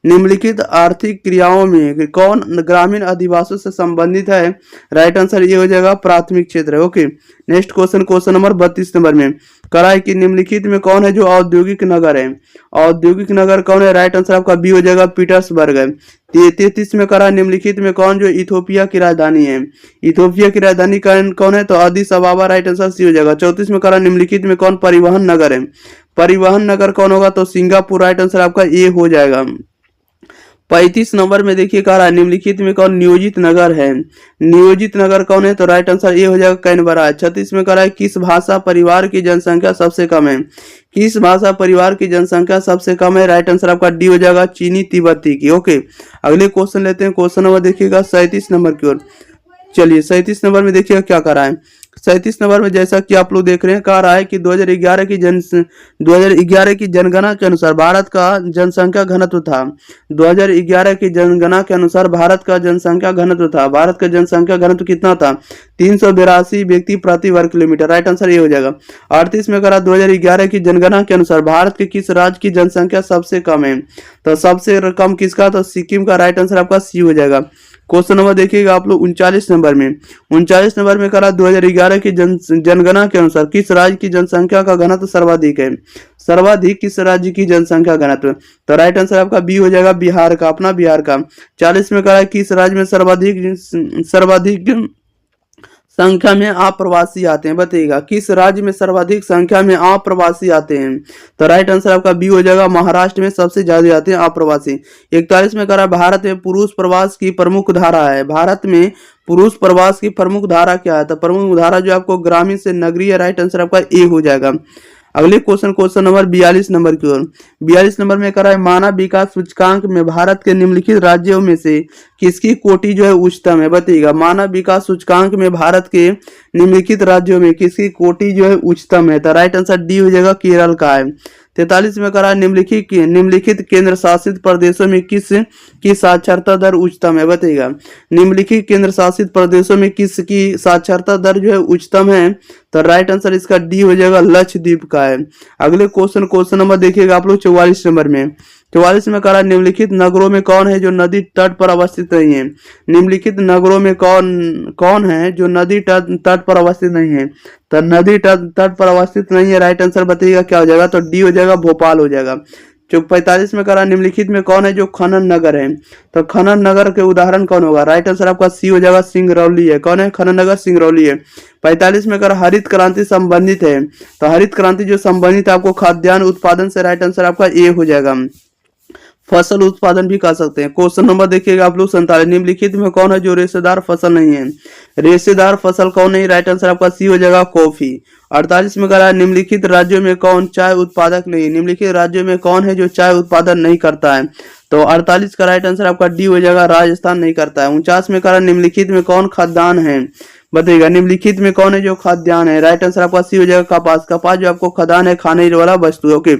निम्नलिखित आर्थिक क्रियाओं में कौन ग्रामीण अधिवासों से संबंधित है। राइट आंसर ये हो जाएगा, प्राथमिक क्षेत्र है। Okay, next question number 32 number में कह रहा है कि निम्नलिखित में कौन है जो औद्योगिक नगर है। औद्योगिक नगर कौन है। राइट आंसर आपका बी हो जाएगा, पीटर्सबर्ग है। 33 में कह रहा है निम्नलिखित में कौन जो इथोपिया की राजधानी है। इथोपिया की राजधानी कौन है, तो Addis Ababa. Right answer C हो जाएगा। 34 में कह रहा है निम्नलिखित में कौन परिवहन नगर है। परिवहन नगर कौन होगा, तो सिंगापुर। राइट आंसर आपका ए हो जाएगा। 35 नंबर में देखिए कह रहा है निम्नलिखित में कौन नियोजित नगर है। नियोजित नगर कौन है, तो राइट आंसर ये हो जाएगा, कैनबरा। 36 में कह रहा है किस भाषा परिवार की जनसंख्या सबसे कम है। किस भाषा परिवार की जनसंख्या सबसे कम है। राइट आंसर आपका डी हो जाएगा, चीनी तिब्बती की। ओके, अगले क्वेश्चन लेते हैं। क्वेश्चन नंबर देखिएगा 37 नंबर की ओर। चलिए 37 नंबर में देखिएगा क्या कर रहा है। 37 नंबर में जैसा कि आप लोग देख रहे हैं, कह रहा है कि 2011 की जनगणना के अनुसार भारत का जनसंख्या घनत्व था। 2011 की जनगणना के अनुसार भारत का जनसंख्या घनत्व था। भारत का जनसंख्या घनत्व कितना था? 382 व्यक्ति प्रति वर्ग किलोमीटर। राइट आंसर ये हो जाएगा। 38 में करा 2011 की जनगणना के अनुसार भारत के किस राज्य की जनसंख्या सबसे कम है? तो सबसे कम किसका? तो सिक्किम का। राइट आंसर आपका सी हो जाएगा। क्वेश्चन नंबर देखिएगा आप लोग 39 नंबर में। 39 नंबर में करा 2011 की जनगणना के अनुसार किस राज्य की जनसंख्या का घनत्व सर्वाधिक है? सर्वाधिक किस राज्य की जनसंख्या घनत्व? तो राइट आंसर आपका बी हो जाएगा, बिहार का, अपना बिहार का। 40 में करा किस राज्य में सर्वाधिक संख्या में अप्रवासी आते हैं? बताइएगा किस राज्य में सर्वाधिक संख्या में अप्रवासी आते हैं? तो राइट आंसर आपका बी हो जाएगा, महाराष्ट्र में सबसे ज्यादा आते हैं अप्रवासी। 41 में करा भारत में पुरुष प्रवास की प्रमुख धारा है। भारत में पुरुष प्रवास की प्रमुख धारा क्या है? तो प्रमुख धारा जो आपको ग्रामीण से नगरीय। राइट आंसर आपका ए हो जाएगा। अगले क्वेश्चन नंबर 42 नंबर की ओर। 42 नंबर में करा है मानव विकास सूचकांक में भारत के निम्नलिखित राज्यों में से किसकी कोटि जो है उच्चतम है? बताइएगा मानव विकास सूचकांक में भारत के निम्नलिखित राज्यों में किसकी कोटि जो है उच्चतम है? तो राइट आंसर डी हो जाएगा, केरल का है। 43 में करा निम्नलिखित केंद्र शासित प्रदेशों में किसकी साक्षरता दर उच्चतम है? बताइएगा निम्नलिखित केंद्र शासित प्रदेशों में किसकी साक्षरता दर जो है उच्चतम है? तो राइट आंसर इसका डी हो जाएगा, लक्षद्वीप का है। अगले क्वेश्चन नंबर देखिएगा आप लोग 44 नंबर में। 44 में करा निम्नलिखित नगरों में कौन है जो नदी तट पर अवस्थित नहीं है? निम्नलिखित नगरों में कौन है जो नदी तट पर अवस्थित नहीं है? तो नदी तट पर अवस्थित नहीं है। राइट आंसर बताइएगा क्या हो जाएगा? तो डी हो जाएगा, भोपाल हो जाएगा। 45 में करा निम्नलिखित में कौन है जो खनन नगर है? तो खनन नगर के उदाहरण कौन होगा? राइट आंसर आपका सी हो जाएगा, सिंगरौली है। कौन है? खनन नगर सिंगरौली है। 45 में करा हरित क्रांति संबंधित है। तो हरित क्रांति जो संबंधित है आपको खाद्यान्न उत्पादन से। राइट आंसर आपका ए हो जाएगा। फसल उत्पादन भी कर सकते हैं। क्वेश्चन नंबर देखिएगा आप लोग 47। निम्नलिखित में कौन है जो रेशेदार फसल नहीं है? रेशेदार फसल कौन नहीं? राइट आंसर आपका सी हो जाएगा, कॉफी। 48 में करा निम्नलिखित राज्यों में कौन चाय उत्पादक नहीं? निम्नलिखित राज्यों में कौन है जो चाय उत्पादन नहीं करता है? तो 48 का राइट आंसर आपका डी हो जाएगा, राजस्थान नहीं करता है। 49 में करा निम्नलिखित में कौन खाद्यान्न है? बताइएगा निम्नलिखित में कौन है जो खाद्यान्न है? राइट आंसर आपका सी हो जाएगा, कपास। कपास जो आपको खाद्यान्न है, खाने वाला वस्तु है। ओके,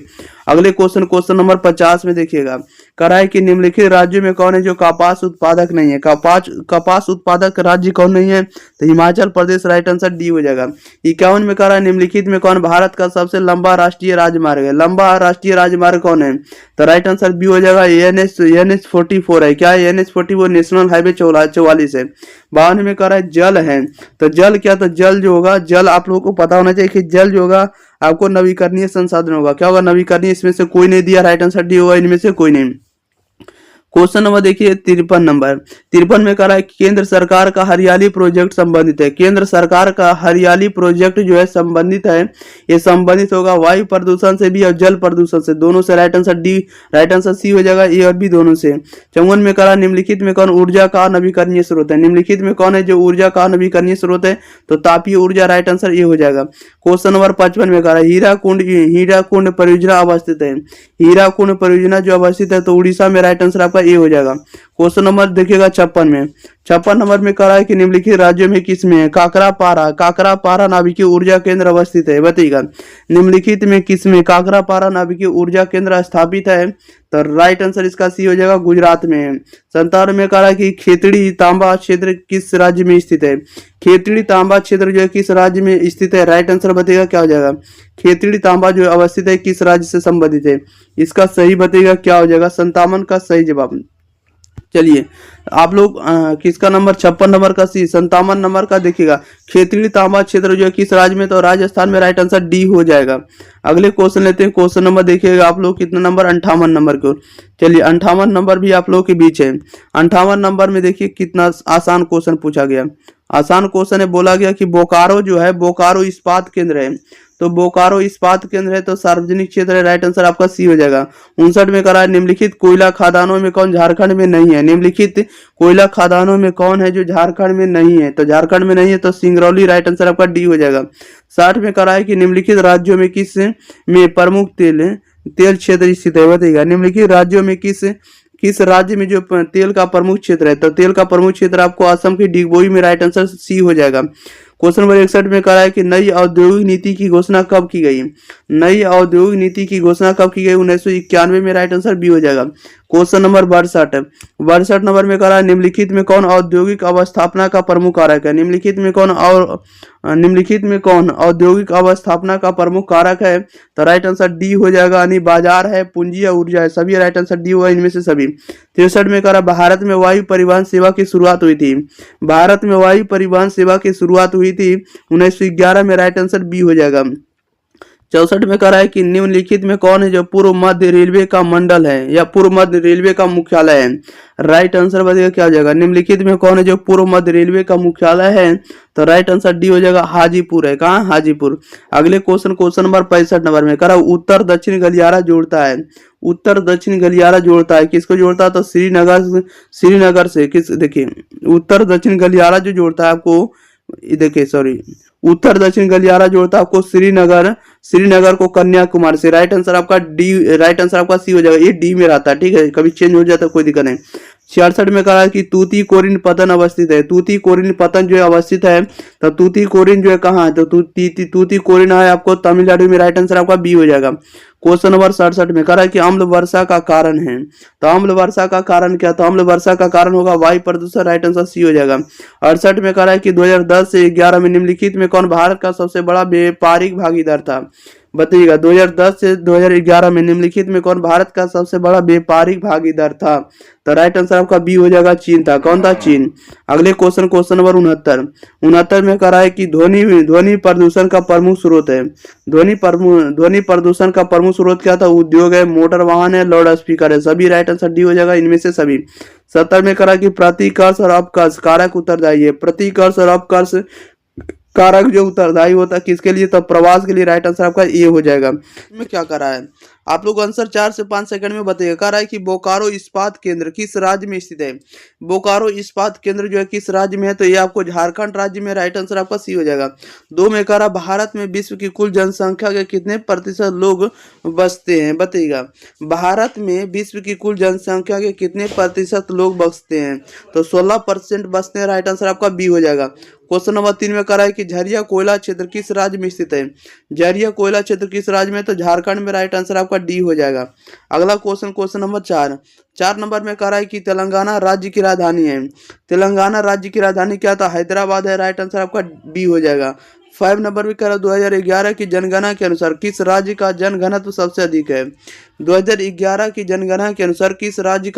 अगले क्वेश्चन नंबर 50 में देखिएगा, करा है कि निम्नलिखित राज्यों में कौन है जो कपास उत्पादक नहीं है? कपास उत्पादक राज्य कौन नहीं है? तो Himachal Pradesh. Right answer D हो जाएगा। 51 में करा है निम्नलिखित में कौन भारत का सबसे लंबा राष्ट्रीय राजमार्ग है? लंबा राष्ट्रीय राजमार्ग कौन है? तो राइट आंसर बी हो जाएगा, NH 44 है। क्या है? NH 44 नेशनल हाईवे 44 है। 52 में करा है जल है। तो जल क्या? तो जल जो होगा, जल आप लोगों को पता होना चाहिए कि जल जो होगा आपको नवीकरणीय संसाधन होगा। क्या होगा? नवीकरणीय। इसमें से कोई नहीं दिया। राइट आंसर डी होगा, इनमें से कोई नहीं। क्वेश्चन नंबर देखिए 53 नंबर। 53 में कह रहा है केंद्र सरकार का हरियाली प्रोजेक्ट संबंधित है। केंद्र सरकार का हरियाली प्रोजेक्ट जो है संबंधित है, ये संबंधित होगा वायु प्रदूषण से भी और जल प्रदूषण से, दोनों से। Right answer D. Right answer C हो जाएगा, ए और बी दोनों से। 54 में कह रहा निम्नलिखित में कौन ऊर्जा का नवीकरणीय स्रोत है? निम्नलिखित में कौन है जो ऊर्जा का नवीकरणीय स्रोत है? तो तापीय ऊर्जा। राइट आंसर ये हो जाएगा। क्वेश्चन नंबर 55 में कह रहा है हीराकुंड परियोजना अवस्थित है। हीराकुंड परियोजना जो अवस्थित है तो उड़ीसा में। राइट आंसर आपका ए हो जाएगा। क्वेश्चन नंबर देखिएगा 56 में। 56 नंबर में कह रहा है कि निम्नलिखित राज्यों में किसमें है? काकरापारा नाभिकीय ऊर्जा केंद्र अवस्थित है। बताइएगा निम्नलिखित में किसमें काकरापारा नाभिकीय ऊर्जा केंद्र स्थापित है? तो राइट आंसर इसका सी हो जाएगा, गुजरात में है। 57 में कह रहा है कि खेतड़ी तांबा क्षेत्र किस राज्य में स्थित है? खेतड़ी तांबा क्षेत्र जो है किस राज्य में स्थित है? राइट आंसर बताइएगा क्या हो जाएगा? खेतड़ी तांबा जो अवस्थित है किस राज्य से संबंधित है? इसका सही बताइएगा क्या हो जाएगा? 57 का सही जवाब। चलिए आप लोग किसका नंबर 56 नंबर का सी 57 नंबर का देखिएगा, खेतड़ी तांबा क्षेत्र जो है किस राज्य में? तो राजस्थान में। राइट आंसर डी हो जाएगा। अगले क्वेश्चन लेते हैं। क्वेश्चन नंबर देखिएगा आप लोग कितना नंबर? 58 नंबर को। चलिए 58 नंबर भी आप लोगों के बीच है। 58 नंबर में देखिए कितना आसान क्वेश्चन पूछा गया। आसान क्वेश्चन है, बोला गया कि बोकारो जो है, बोकारो इस्पात केंद्र है। तो बोकारो इस्पात केंद्र है तो सार्वजनिक क्षेत्र है। राइट आंसर आपका सी हो जाएगा। 59 में करा है निम्नलिखित कोयला खादानों में कौन झारखंड में नहीं है? निम्नलिखित कोयला खादानों में कौन है जो झारखंड में नहीं है? तो झारखंड में नहीं है तो सिंगरौली। राइट आंसर आपका डी हो जाएगा। 60 में करा है कि निम्नलिखित राज्यों में किस में प्रमुख तेल क्षेत्र स्थित है? बताइएगा निम्नलिखित राज्यों में किस किस राज्य में जो तेल का प्रमुख क्षेत्र है, तो तेल का प्रमुख क्षेत्र आपको असम के डिगबोई में, राइट आंसर सी हो जाएगा। क्वेश्चन नंबर 61 में कहा है कि नई औद्योगिक नीति की घोषणा कब की गई। नई औद्योगिक नीति की घोषणा कब की गई, 1991 में, राइट आंसर बी हो जाएगा। क्वेश्चन नंबर 62 नंबर में कहा है निम्नलिखित में कौन औद्योगिक अवस्थापना का प्रमुख कारक है। निम्नलिखित में कौन औद्योगिक अवस्थापना का प्रमुख कारक है, तो राइट आंसर डी हो जाएगा। यानी बाजार है, पूंजी या ऊर्जा है, सभी राइट आंसर डी होगा इनमें से सभी। 63 में कहा भारत में वायु परिवहन सेवा की शुरुआत हुई थी। भारत में वायु परिवहन सेवा की शुरुआत हुई थी 1911 में, राइट आंसर बी हो जाएगा। 64 में कह रहा है कि निम्नलिखित में कौन है जो पूर्व मध्य रेलवे का मंडल है या पूर्व मध्य रेलवे का मुख्यालय है। राइट आंसर बताइएगा क्या हो जाएगा। निम्नलिखित में कौन है जो पूर्व मध्य रेलवे का मुख्यालय है, तो राइट आंसर डी हो जाएगा, हाजीपुर है। कहाँ, हाजीपुर। अगले क्वेश्चन नंबर 65 नंबर में कह रहा है उत्तर दक्षिण गलियारा जोड़ता है। उत्तर दक्षिण गलियारा जोड़ता है, किसको जोड़ता है, तो श्रीनगर से किस, देखिए उत्तर दक्षिण गलियारा जो जोड़ता है आपको, देखिए सॉरी, उत्तर दक्षिण गलियारा जोड़ता है आपको श्रीनगर को कन्याकुमारी से। राइट आंसर आपका डी, राइट आंसर आपका सी हो जाएगा। ये डी में रहता है, ठीक है, कभी चेंज हो जाता है कोई दिक्कत नहीं। 66 में कहा है कि तूतीकोरिन पतन अवस्थित है। तूतीकोरिन पतन जो है अवस्थित है, तो तूतीकोरिन जो है कहाँ है, तो तूतीकोरिन है आपको तमिलनाडु में। राइट आंसर आपका बी हो जाएगा। क्वेश्चन नंबर 67 में कह रहा है कि अम्ल वर्षा का कारण है, तो अम्ल वर्षा का कारण क्या, तो अम्ल वर्षा का कारण होगा वायु प्रदूषण। राइट आंसर सी हो जाएगा। 68 में कह रहा है कि 2010 से 11 में निम्नलिखित में कौन भारत का सबसे बड़ा व्यापारिक भागीदार था। बताइएगा 2010 से 2011 में निम्नलिखित में कौन भारत का सबसे बड़ा व्यापारिक भागीदार था, तो राइट आंसर आपका बी हो जाएगा, चीन था। कौन था, चीन। अगले क्वेश्चन नंबर 69 में कह रहा है कि ध्वनि प्रदूषण का प्रमुख स्रोत है। ध्वनि प्रदूषण का प्रमुख स्रोत क्या था, उद्योग है, मोटर वाहन है, लाउड स्पीकर है, सभी राइट आंसर डी हो जाएगा इनमें से सभी। 70 में करा कि प्रतिकर्ष और अपकर्ष कारक उत्तरदायी है। प्रतिकर्ष और अपकर्ष कारक जो उत्तरदायी होता है किसके लिए, तो प्रवास के लिए। राइट आंसर आपका ए हो जाएगा। इसमें क्या कर रहा है, आप लोग आंसर 4 से 5 सेकंड में बताइएगा। कह रहा है कि बोकारो इस्पात केंद्र किस राज्य में स्थित है। बोकारो इस्पात केंद्र जो है किस राज्य में है, तो ये आपको झारखंड राज्य में। राइट आंसर आपका सी हो जाएगा। 2 में कह रहा भारत में विश्व की कुल जनसंख्या के कितने प्रतिशत लोग बसते हैं, बताइएगा। भारत में विश्व की कुल जनसंख्या के कितने प्रतिशत लोग बसते हैं, तो 16% बसते हैं। राइट आंसर आपका बी हो जाएगा। क्वेश्चन नंबर 3 में कह रहा है कि झरिया कोयला क्षेत्र किस राज्य में स्थित है। झरिया कोयला क्षेत्र किस राज्य में, तो झारखंड में। राइट आंसर आपका डी हो जाएगा। अगला क्वेश्चन नंबर 4 नंबर में कह रहा है कि तेलंगाना राज्य की राजधानी है। तेलंगाना राज्य की राजधानी क्या था, हैदराबाद है। राइट आंसर आपका डी हो जाएगा। 5 नंबर में कह रहा है 2011 की जनगणना के अनुसार किस राज्य का जनघनत्व सबसे अधिक है। 2011 की जनगणना के अनुसार किस राज्य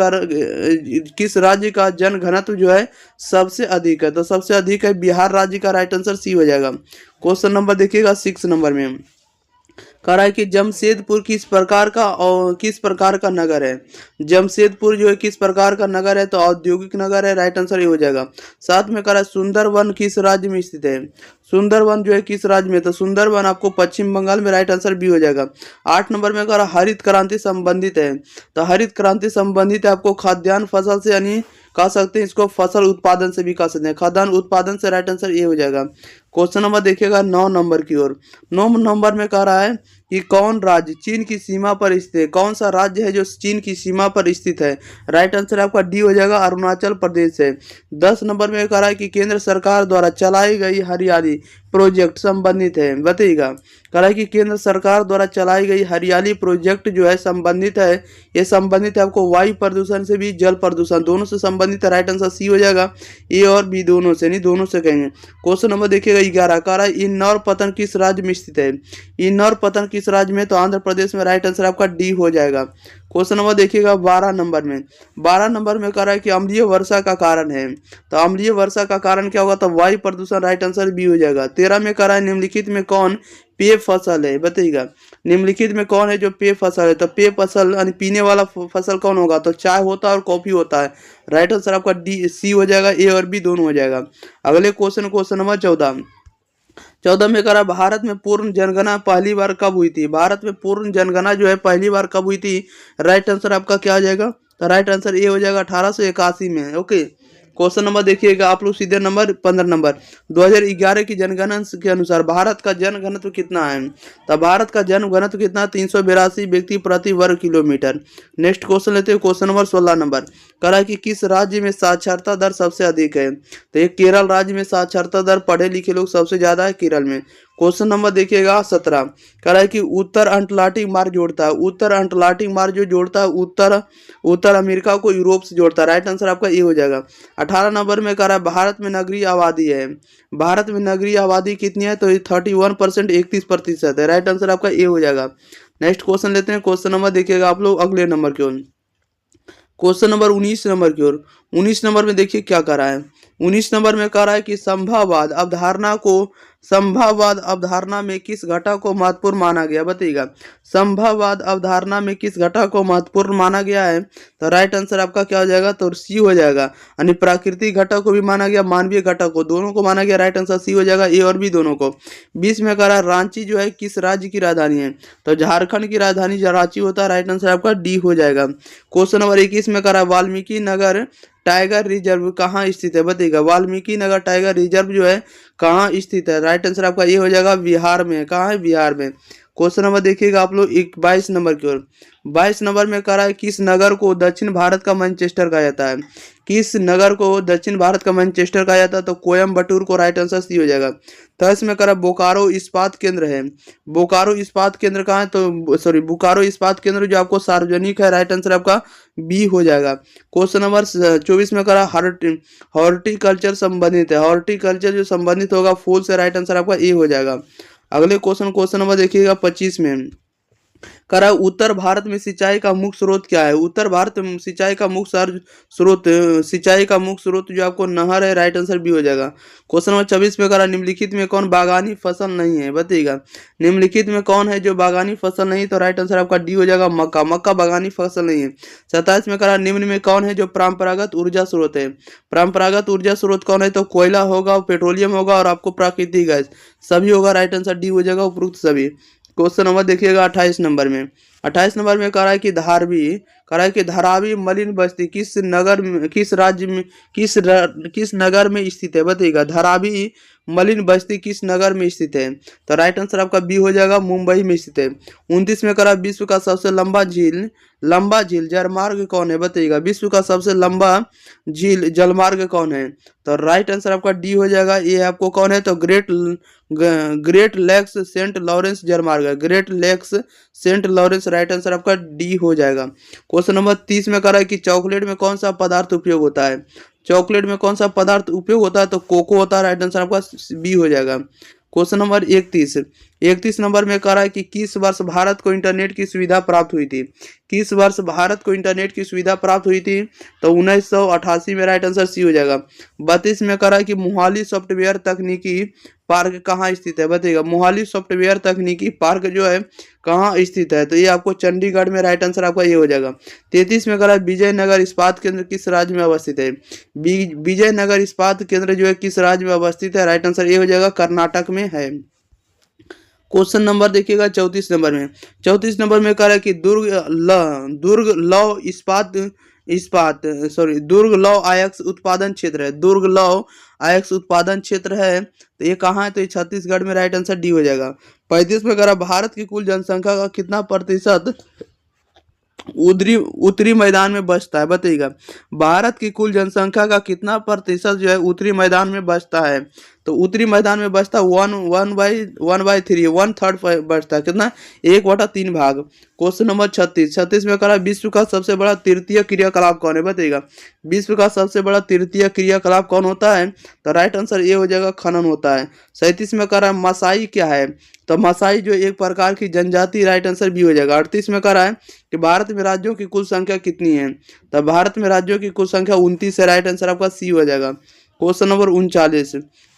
का जनघनत्व जो है सबसे अधिक है, तो सबसे अधिक है बिहार राज्य का। राइट आंसर सी हो जाएगा। क्वेश्चन नंबर देखिएगा 6 नंबर में कह रहा है कि जमशेदपुर किस प्रकार का नगर है। जमशेदपुर जो है किस प्रकार का नगर है, तो औद्योगिक नगर है। राइट आंसर ये हो जाएगा। 7 में कह रहा है सुंदरवन किस राज्य में स्थित है। सुंदरवन जो है किस राज्य में, तो सुंदरवन आपको पश्चिम बंगाल में। राइट आंसर बी हो जाएगा। 8 नंबर में कह रहा हरित क्रांति संबंधित है, तो हरित क्रांति संबंधित है आपको खाद्यान्न फसल से, यानी कह सकते हैं इसको फसल उत्पादन से भी कह सकते हैं, खाद्यान्न उत्पादन से। राइट आंसर ये हो जाएगा। क्वेश्चन नंबर देखिएगा 9 नंबर की ओर। 9 नंबर में कह रहा है कि कौन राज्य चीन की सीमा पर स्थित है। कौन सा राज्य है जो चीन की सीमा पर स्थित है। राइट आंसर आपका डी हो जाएगा, अरुणाचल प्रदेश है। 10 नंबर में कह रहा है कि केंद्र सरकार द्वारा चलाई गई हरियाली प्रोजेक्ट संबंधित है, बताइएगा। कह रहा है कि केंद्र सरकार द्वारा चलाई गई हरियाली प्रोजेक्ट जो है संबंधित है, ये संबंधित है आपको वायु प्रदूषण से भी, जल प्रदूषण दोनों से संबंधित है। राइट आंसर सी हो जाएगा। ए और बी दोनों से, नहीं दोनों से कहेंगे। क्वेश्चन नंबर देखिएगा 11 कह रहा है इंदौर पतन किस राज्य में स्थित है। इंदौर पतन किस राज्य में, तो आंध्र प्रदेश में। राइट आंसर आपका डी हो जाएगा। क्वेश्चन नंबर देखिएगा 12 नंबर में। 12 नंबर में कह रहा है कि अम्लीय वर्षा का कारण है, तो अम्लीय वर्षा का कारण क्या होगा, तो वायु प्रदूषण। राइट आंसर बी हो जाएगा। 13 में कह रहा है निम्नलिखित में कौन पेय फसल है, बताइएगा। निम्नलिखित में कौन है जो पेय फसल है, तो पेय फसल यानी पीने वाला फसल कौन होगा, तो चाय होता है और कॉफी होता है। राइट आंसर आपका डी सी हो जाएगा। ए और बी दोनों हो जाएगा। अगले क्वेश्चन नंबर 14 में कह रहा भारत में पूर्ण जनगणना पहली बार कब हुई थी। भारत में पूर्ण जनगणना जो है पहली बार कब हुई थी। राइट आंसर आपका क्या हो जाएगा, तो राइट आंसर ये हो जाएगा 1881 में। ओके। क्वेश्चन नंबर देखिएगा आप लोग सीधे नंबर 15 नंबर 2011 की जनगणना के अनुसार भारत का जनघनत्व कितना है। तो भारत का जनघनत्व कितना, 382 व्यक्ति प्रति वर्ग किलोमीटर। नेक्स्ट क्वेश्चन लेते हैं क्वेश्चन नंबर 16 नंबर, कह रहा है कि किस राज्य में साक्षरता दर सबसे अधिक है। तो ये केरल राज्य में साक्षरता दर, पढ़े लिखे लोग सबसे ज्यादा है केरल में। क्वेश्चन नंबर देखिएगा 17, कह रहा है कि उत्तर अटलांटिक मार्ग जोड़ता है, उत्तर अटलांटिक मार्ग जो जोड़ता है उत्तर अमेरिका को यूरोप से जोड़ता है। राइट आंसर आपका ये हो जाएगा। 18 नंबर में कह रहा है भारत में नगरीय आबादी है, भारत में नगरीय आबादी कितनी है, तो 31%, 31% है। राइट आंसर आपका ये हो जाएगा। नेक्स्ट क्वेश्चन लेते हैं, क्वेश्चन नंबर देखिएगा आप लोग अगले नंबर की ओर, क्वेश्चन नंबर 19 नंबर की ओर। 19 नंबर में देखिए क्या कर रहा है। 19 नंबर में कह रहा है कि संभाववाद अवधारणा में किस घटक को महत्वपूर्ण माना गया, बताइएगा। संभाववाद अवधारणा में किस घटक को महत्वपूर्ण माना गया है, तो राइट आंसर आपका क्या हो जाएगा, तो सी हो जाएगा। यानी प्राकृतिक घटक को भी माना गया, मानवीय घटक को, दोनों को माना गया। राइट आंसर सी हो जाएगा, ए और बी दोनों को। 20 में कह रहा है रांची जो है किस राज्य की राजधानी है, तो झारखंड की राजधानी रांची होता है। राइट आंसर आपका डी हो जाएगा। क्वेश्चन नंबर 21 में कह रहा है वाल्मीकि नगर टाइगर रिजर्व कहाँ स्थित है, बताइएगा। वाल्मीकि नगर टाइगर रिजर्व जो है कहाँ स्थित है, राइट आंसर आपका ये हो जाएगा, बिहार में। कहाँ है, बिहार में। क्वेश्चन नंबर देखिएगा आप लोग 22 नंबर की ओर। 22 नंबर में कह रहा है किस नगर को दक्षिण भारत का मैनचेस्टर कहा जाता है, किस नगर को दक्षिण भारत का मैनचेस्टर कहा जाता है, तो कोयम्बटूर को। राइट आंसर सी हो जाएगा। 23 में कह रहा है बोकारो इस्पात केंद्र है, बोकारो इस्पात केंद्र कहाँ है, तो सॉरी बोकारो इस्पात केंद्र जो आपको सार्वजनिक है। राइट आंसर आपका बी हो जाएगा। क्वेश्चन नंबर 24 में कह रहा है हॉर्टिकल्चर संबंधित है, हॉर्टिकल्चर जो संबंधित होगा फूल से। राइट आंसर आपका ए हो जाएगा। अगले क्वेश्चन नंबर देखिएगा 25 में, कह रहा है उत्तर भारत में सिंचाई का मुख्य स्रोत क्या है। उत्तर भारत में सिंचाई का मुख्य स्रोत जो आपको नहर है। राइट आंसर बी हो जाएगा। क्वेश्चन नंबर 26 में कह रहा है निम्नलिखित में कौन बागानी फसल नहीं है, बताइएगा। निम्नलिखित में कौन है जो बागानी फसल नहीं, तो राइट आंसर आपका डी हो जाएगा, मक्का। मक्का बागानी फसल नहीं है। 27 में कह रहा है निम्न में कौन है जो परंपरागत ऊर्जा स्रोत है। परंपरागत ऊर्जा स्रोत कौन है, तो कोयला होगा, पेट्रोलियम होगा और आपको प्राकृतिक गैस, सभी होगा। राइट आंसर डी हो जाएगा, उपरोक्त सभी। क्वेश्चन नंबर देखिएगा 28 नंबर में। 28 नंबर में कह रहा है कि धारावी मलिन बस्ती किस नगर में, किस राज्य में, किस नगर में स्थित है, बताइएगा। धारावी मलिन बस्ती किस नगर में स्थित है, तो राइट आंसर आपका बी हो जाएगा, मुंबई में स्थित है। 29 में कह रहा है विश्व का सबसे लंबा झील जलमार्ग कौन है, बताइएगा। विश्व का सबसे लंबा झील जलमार्ग कौन है, तो राइट आंसर आपका डी हो जाएगा। ये आपको कौन है, तो ग्रेट लेक्स सेंट लॉरेंस जलमार्ग है, Great Lakes Saint Lawrence. Right answer आपका डी हो जाएगा। क्वेश्चन नंबर 30 में कह रहा है कि चॉकलेट में कौन सा पदार्थ उपयोग होता है, चॉकलेट में कौन सा पदार्थ उपयोग होता है, तो कोको होता है। राइट आंसर आपका बी हो जाएगा। क्वेश्चन नंबर 31 नंबर में कह रहा है कि किस वर्ष भारत को इंटरनेट की सुविधा प्राप्त हुई थी, किस वर्ष भारत को इंटरनेट की सुविधा प्राप्त हुई थी, तो 1988 में। राइट आंसर सी हो जाएगा। 32 में कह रहा है कि मोहाली सॉफ्टवेयर तकनीकी पार्क कहाँ स्थित है, बताइएगा। मोहाली सॉफ्टवेयर तकनीकी पार्क जो है कहाँ स्थित है, तो ये आपको चंडीगढ़ में। राइट आंसर आपका ये हो जाएगा। 33 में कह रहा है विजयनगर इस्पात केंद्र किस राज्य में अवस्थित है, विजयनगर इस्पात केंद्र जो है किस राज्य में अवस्थित है। राइट आंसर ये हो जाएगा, कर्नाटक में है। क्वेश्चन नंबर देखिएगा 34 नंबर में। 34 नंबर में कह रहा है कि दुर्ग लौह अयस्क उत्पादन क्षेत्र है, दुर्ग लौह अयस्क उत्पादन क्षेत्र है, तो ये कहाँ है, तो ये छत्तीसगढ़ में। राइट आंसर डी हो जाएगा। 35 में कह रहा है भारत की कुल जनसंख्या का कितना प्रतिशत उत्तरी मैदान में बसता है, बताइएगा। भारत की कुल जनसंख्या का कितना प्रतिशत जो है उत्तरी मैदान में बसता है, तो उत्तरी मैदान में बचता है 1/3 1/3 बचता है, कितना 1/3 भाग। क्वेश्चन नंबर 36 में करा विश्व का सबसे बड़ा तृतीय क्रियाकलाप कौन है, बताइएगा। विश्व का सबसे बड़ा तृतीय क्रियाकलाप कौन होता है, तो राइट आंसर ये हो जाएगा, खनन होता है। 37 में करा मसाई क्या है, तो मसाई जो एक प्रकार की जनजाति, राइट आंसर भी हो जाएगा। 38 में करा है कि भारत में राज्यों की कुल संख्या कितनी है, तो भारत में राज्यों की कुल संख्या 29 है, राइट आंसर आपका सी हो जाएगा। क्वेश्चन नंबर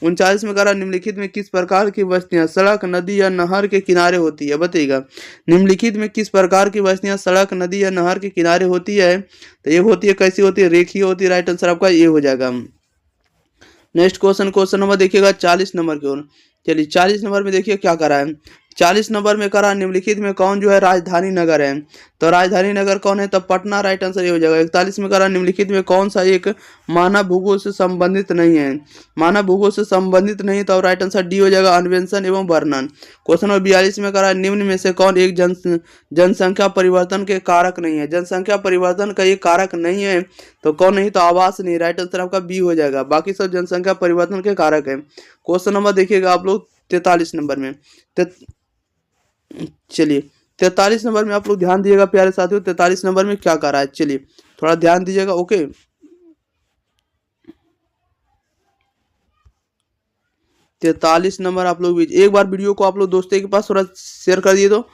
39 में करा निम्नलिखित में किस प्रकार की बस्तियां सड़क, नदी या नहर के किनारे होती है, बताइएगा। निम्नलिखित में किस प्रकार की बस्तियां सड़क, नदी या नहर के किनारे होती है, तो ये होती है, कैसी होती है, रेखीय होती है, राइट आंसर आपका ये हो जाएगा। नेक्स्ट क्वेश्चन नंबर देखिएगा 40 नंबर की ओर। चलिए 40 नंबर में देखिए क्या करा है। 40 नंबर में करा निम्नलिखित में कौन जो है राजधानी नगर है, तो राजधानी नगर कौन है, तो पटना, राइट आंसर ये हो जाएगा। 41 में करा निम्नलिखित में कौन सा एक मानव भूगोल से संबंधित नहीं है, मानव भूगोल से संबंधित नहीं, तो राइट आंसर डी हो जाएगा, अन्वेषण एवं वर्णन। क्वेश्चन नंबर 42 में करा निम्न में से कौन एक जनसंख्या परिवर्तन के कारक नहीं है, जनसंख्या परिवर्तन का ये कारक नहीं है, तो कौन नहीं, तो आवास नहीं, राइट आंसर आपका बी हो जाएगा, बाकी सब जनसंख्या परिवर्तन के कारक है। क्वेश्चन नंबर देखिएगा आप लोग 43 नंबर में, चलिए 43 नंबर में आप लोग ध्यान दिएगा प्यारे साथियों, 43 नंबर में क्या कर रहा है, चलिए थोड़ा ध्यान दीजिएगा। ओके 43 नंबर आप लोग एक बार वीडियो को आप लोग दोस्तों के पास थोड़ा शेयर कर दिए, तो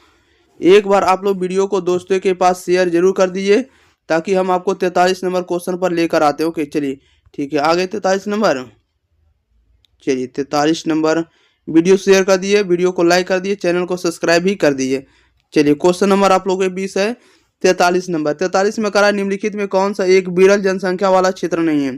एक बार आप लोग वीडियो को दोस्तों के पास शेयर जरूर कर दीजिए, ताकि हम आपको 43 नंबर क्वेश्चन पर लेकर आते हैं। ओके चलिए ठीक है, आगे 43 नंबर, चलिए 43 नंबर वीडियो शेयर कर दिए, वीडियो को लाइक कर दिए, चैनल को सब्सक्राइब भी कर दीजिए। चलिए क्वेश्चन नंबर आप लोगों के 20 है 43 नंबर। 43 में करा निम्नलिखित में कौन सा एक विरल जनसंख्या वाला क्षेत्र नहीं है,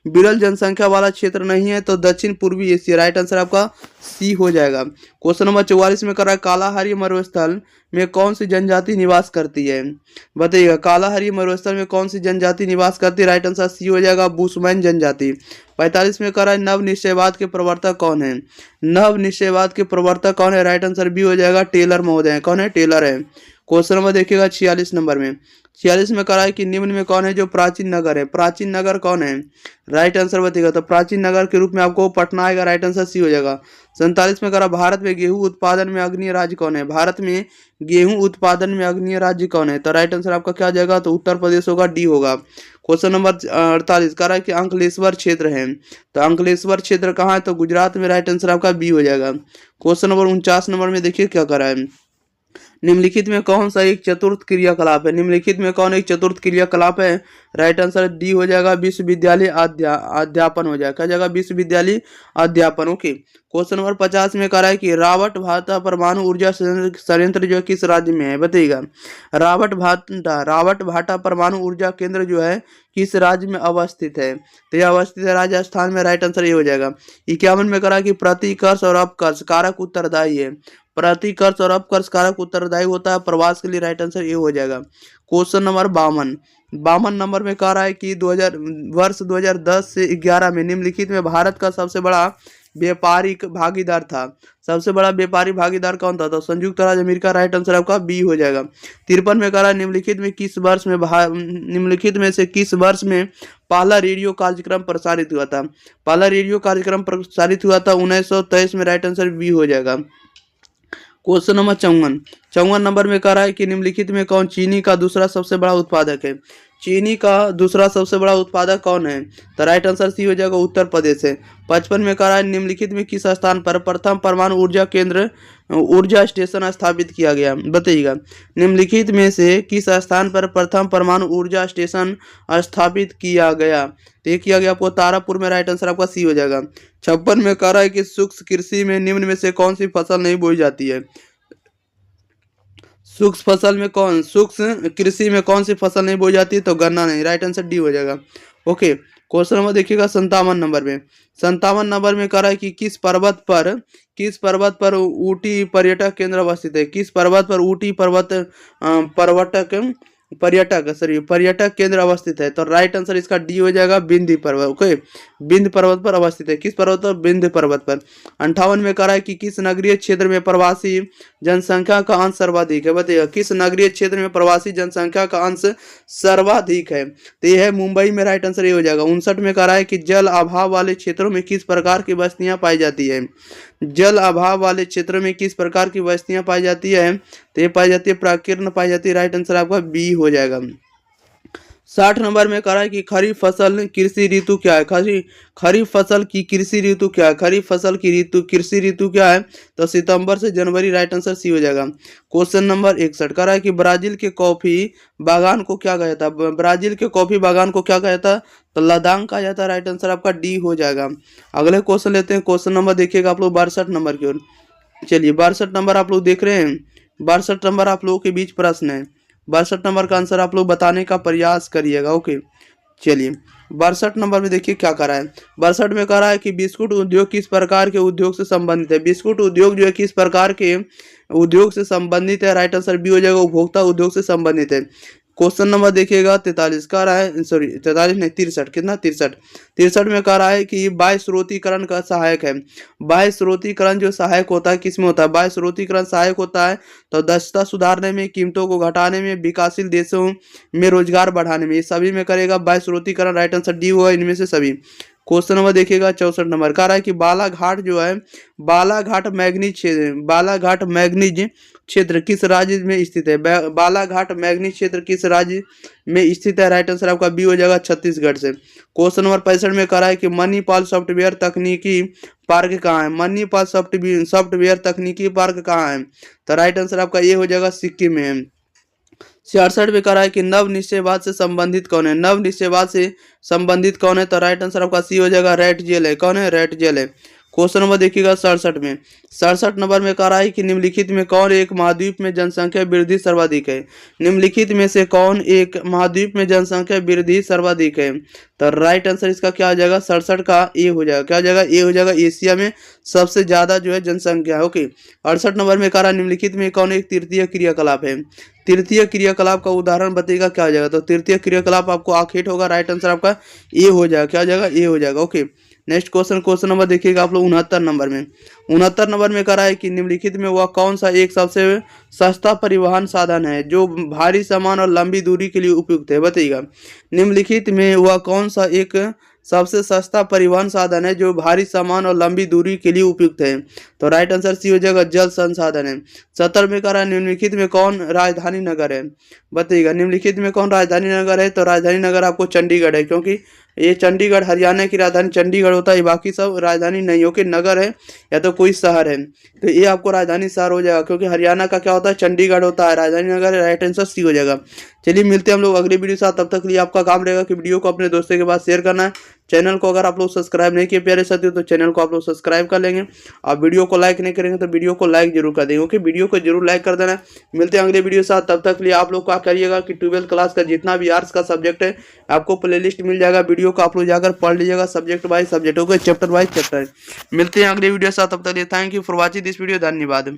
विरल जनसंख्या वाला क्षेत्र नहीं है, तो दक्षिण पूर्वी एशिया, राइट आंसर आपका सी हो जाएगा। क्वेश्चन नंबर 44 में करा कालाहारी मरुस्थल में कौन सी जनजाति निवास करती है, बताइएगा कालाहारी मरुस्थल में कौन सी जनजाति निवास करती है, राइट आंसर सी हो जाएगा, बुशमैन जनजाति। 45 में करा नव निश्चयवाद के प्रवर्तक कौन है, नव निश्चयवाद के प्रवर्तक कौन है, राइट आंसर बी हो जाएगा, टेलर महोदय। कौन है, टेलर है। क्वेश्चन नंबर देखिएगा 46 नंबर में, 46 में करा है कि निम्न में कौन है जो प्राचीन नगर है, प्राचीन नगर कौन है, राइट आंसर बताइएगा, तो प्राचीन नगर के रूप में आपको पटना आएगा, राइट आंसर सी हो जाएगा। 47 में करा भारत में गेहूं उत्पादन में अग्रणी राज्य कौन है, भारत में गेहूं उत्पादन में अग्रणी राज्य कौन है, तो राइट आंसर आपका क्या जाएगा, तो उत्तर प्रदेश होगा, डी होगा। क्वेश्चन नंबर 48 करा कि अंकलेश्वर क्षेत्र है, तो अंकलेश्वर क्षेत्र कहाँ है, तो गुजरात में, राइट आंसर आपका बी हो जाएगा। क्वेश्चन नंबर 49 नंबर में देखिए क्या करा है, निम्नलिखित में कौन सा एक चतुर्थ क्रियाकलाप है, निम्नलिखित में कौन एक चतुर्थ क्रियाकलाप है, राइट आंसर डी हो जाएगा, विश्वविद्यालय अध्यापन हो जाएगा, क्या जाएगा, विश्वविद्यालय अध्यापन। ओके क्वेश्चन नंबर 50 में कह रहा है कि रावट भाटा परमाणु ऊर्जा संयंत्र जो किस राज्य में है, बताइएगा रावट भाटा परमाणु ऊर्जा केंद्र जो है किस राज्य में अवस्थित है, तो यह अवस्थित है राजस्थान में, राइट आंसर ये हो जाएगा। 51 में करा कि प्रतिकर्ष और अपकर्ष कारक उत्तरदायी है, प्रतिकर्ष और अपकर्ष कारक उत्तरदायी होता है प्रवास के लिए, राइट आंसर ये हो जाएगा। क्वेश्चन नंबर 52 नंबर में कह रहा है कि वर्ष 2010 से 11 में निम्नलिखित में भारत का सबसे बड़ा व्यापारिक भागीदार था, सबसे बड़ा व्यापारी भागीदार कौन था, तो संयुक्त राज्य अमेरिका, राइट आंसर आपका बी हो जाएगा। 53 में कह रहा है निम्नलिखित में से किस वर्ष में पहला रेडियो कार्यक्रम प्रसारित हुआ था, पहला रेडियो कार्यक्रम प्रसारित हुआ था 1923 में, राइट आंसर बी हो जाएगा। क्वेश्चन नंबर 54 नंबर में कह रहा है कि निम्नलिखित में कौन चीनी का दूसरा सबसे बड़ा उत्पादक है, चीनी का दूसरा सबसे बड़ा उत्पादक कौन है, तो राइट आंसर सी हो जाएगा, उत्तर प्रदेश है। 55 में कह रहा है निम्नलिखित में किस स्थान पर प्रथम परमाणु ऊर्जा केंद्र ऊर्जा स्टेशन स्थापित किया गया, बताइएगा निम्नलिखित में से किस स्थान पर प्रथम परमाणु ऊर्जा स्टेशन स्थापित किया गया, तो ये किया गया आपको तारापुर में, राइट आंसर आपका सी हो जाएगा। 56 में कह रहा है कि सूक्ष्म कृषि में निम्न में से कौन सी फसल नहीं बोई जाती है, सूक्ष्म कृषि में कौन सी फसल नहीं बोई जाती है, तो गन्ना नहीं, राइट आंसर डी हो जाएगा। ओके क्वेश्चन नंबर देखिएगा 57 नंबर में, 57 नंबर में कह रहा है कि किस पर्वत पर ऊटी पर्यटक केंद्र अवस्थित है, किस पर्वत पर ऊटी पर्यटक केंद्र अवस्थित है, तो राइट आंसर इसका डी हो जाएगा, विंध्य पर्वत। ओके विंध्य पर्वत पर अवस्थित है, किस पर्वत पर, विंध्य पर्वत पर। 58 में कह रहा है कि किस नगरीय क्षेत्र में प्रवासी जनसंख्या का अंश सर्वाधिक है, बताइएगा किस नगरीय क्षेत्र में प्रवासी जनसंख्या का अंश सर्वाधिक है, तो यह है मुंबई में, राइट आंसर ये हो जाएगा। 59 में कह रहा है कि जल अभाव वाले क्षेत्रों में किस प्रकार की बस्तियां पाई जाती है, जल अभाव वाले क्षेत्रों में किस प्रकार की बस्तियां पाई जाती है, तो ये पाई जाती है प्राकीर्ण पाई जाती है, राइट आंसर आपका बी हो जाएगा। 60 नंबर में कह रहा है कि खरीफ फसल कृषि ऋतु क्या है, खरीफ फसल की कृषि ऋतु क्या है, खरीफ फसल की कृषि ऋतु क्या है, तो सितंबर से जनवरी, राइट आंसर सी हो जाएगा। क्वेश्चन नंबर 61 कह रहा है कि ब्राजील के कॉफी बागान को क्या कहा जाता है, ब्राजील के कॉफी बागान को क्या कहा जाता है, तो लदांग कहा जाता है, राइट आंसर आपका डी हो जाएगा। अगले क्वेश्चन लेते हैं, क्वेश्चन नंबर देखिएगा आप लोग 62 नंबर की ओर, चलिए 62 नंबर आप लोग देख रहे हैं, 62 नंबर आप लोगों के बीच प्रश्न है, 62 नंबर का आंसर आप लोग बताने का प्रयास करिएगा। ओके चलिए 62 नंबर में देखिए क्या करा है। 62 में करा है कि बिस्कुट उद्योग किस प्रकार के उद्योग से संबंधित है। बिस्कुट उद्योग जो है किस प्रकार के उद्योग से संबंधित है। राइट आंसर बी हो जाएगा, उपभोक्ता उद्योग से संबंधित है। क्वेश्चन नंबर देखिएगा 43 का रहा है, सॉरी 43 नहीं 63, कितना 63 में कह रहा है कि बाह्य स्रोतीकरण का सहायक है। बाह्य स्रोतीकरण जो सहायक होता है किसमें होता है। बाह्य स्रोतीकरण सहायक होता है तो दक्षता सुधारने में, कीमतों को घटाने में, विकासशील देशों में रोजगार बढ़ाने में, ये सभी में करेगा बाह्य स्रोतीकरण। राइट आंसर डी हुआ इनमें से सभी। क्वेश्चन नंबर देखिएगा 64 नंबर कह रहा है कि बालाघाट जो है, बालाघाट मैग्नीज क्षेत्र किस राज्य में स्थित है। बालाघाट मैग्नीज क्षेत्र किस राज्य में स्थित है। राइट आंसर आपका बी हो जाएगा, छत्तीसगढ़ से। क्वेश्चन नंबर 65 में कह रहा है कि मणिपाल सॉफ्टवेयर तकनीकी पार्क कहाँ है। मणिपाल सॉफ्टवेयर तकनीकी पार्क कहाँ है, तो राइट आंसर आपका ये हो जाएगा, सिक्किम में है। 66 में कह रहा है कि नव निश्चयवाद से संबंधित कौन है। नव निश्चयवाद से संबंधित कौन है, तो राइट आंसर आपका सी हो जाएगा, रेट जेल है। कौन है, रेट जेल है। क्वेश्चन नंबर देखिएगा 67 में। 67 नंबर में कह रहा है कि निम्नलिखित में कौन एक महाद्वीप में जनसंख्या वृद्धि सर्वाधिक है। निम्नलिखित में से कौन एक महाद्वीप में जनसंख्या वृद्धि सर्वाधिक है, तो राइट आंसर इसका क्या हो जाएगा, 67 का ए हो जाएगा। क्या हो जाएगा, ए हो जाएगा। एशिया में सबसे ज्यादा जो है जनसंख्या है। ओके। 68 नंबर में कह रहा है निम्नलिखित में कौन एक तृतीय क्रियाकलाप है। तृतीय क्रियाकलाप का उदाहरण बताइएगा क्या हो जाएगा, तो तृतीय क्रियाकलाप आपको आखेट होगा। राइट आंसर आपका ए हो जाएगा। क्या हो जाएगा, ए हो जाएगा। ओके। नेक्स्ट क्वेश्चन नंबर देखिएगा आप लोग 69 नंबर में। 69 नंबर में कह रहा है कि निम्नलिखित में वह कौन सा एक सबसे सस्ता परिवहन साधन है जो भारी सामान और लंबी दूरी के लिए उपयुक्त है, बताइएगा। निम्नलिखित में वह कौन सा एक सबसे सस्ता परिवहन साधन है जो भारी सामान और लंबी दूरी के लिए उपयुक्त है, तो राइट आंसर सी हो जाएगा, जल संसाधन है। 70 में कह रहा है निम्नलिखित में कौन राजधानी नगर है, बताइएगा। निम्नलिखित में कौन राजधानी नगर है, तो राजधानी नगर आपको चंडीगढ़ है, क्योंकि ये चंडीगढ़ हरियाणा की राजधानी चंडीगढ़ होता है, बाकी सब राजधानी नहीं हो कि नगर है या तो कोई शहर है, तो ये आपको राजधानी शहर हो जाएगा, क्योंकि हरियाणा का क्या होता है, चंडीगढ़ होता है, राजधानी नगर है। राइट आंसर सी हो जाएगा। चलिए मिलते हैं हम लोग अगली वीडियो के साथ। तब तक के लिए आपका काम रहेगा कि वीडियो को अपने दोस्तों के पास शेयर करना है। चैनल को अगर आप लोग सब्सक्राइब नहीं किए प्यारे साथियों, तो चैनल को आप लोग सब्सक्राइब कर लेंगे। आप वीडियो को लाइक नहीं करेंगे तो वीडियो को लाइक जरूर कर देंगे। ओके, वीडियो को जरूर लाइक कर देना। मिलते हैं अगले वीडियो के साथ। तब तक के लिए आप लोग क्या करिएगा कि 12th क्लास का जितना भी आर्ट्स का सब्जेक्ट है आपको प्लेलिस्ट मिल जाएगा, वीडियो को आप लोग जाकर पढ़ लीजिएगा, subject wise subject, okay, chapter wise chapter. मिलते हैं अगले वीडियो के साथ। तब तक के लिए thank you for watching this video. धन्यवाद।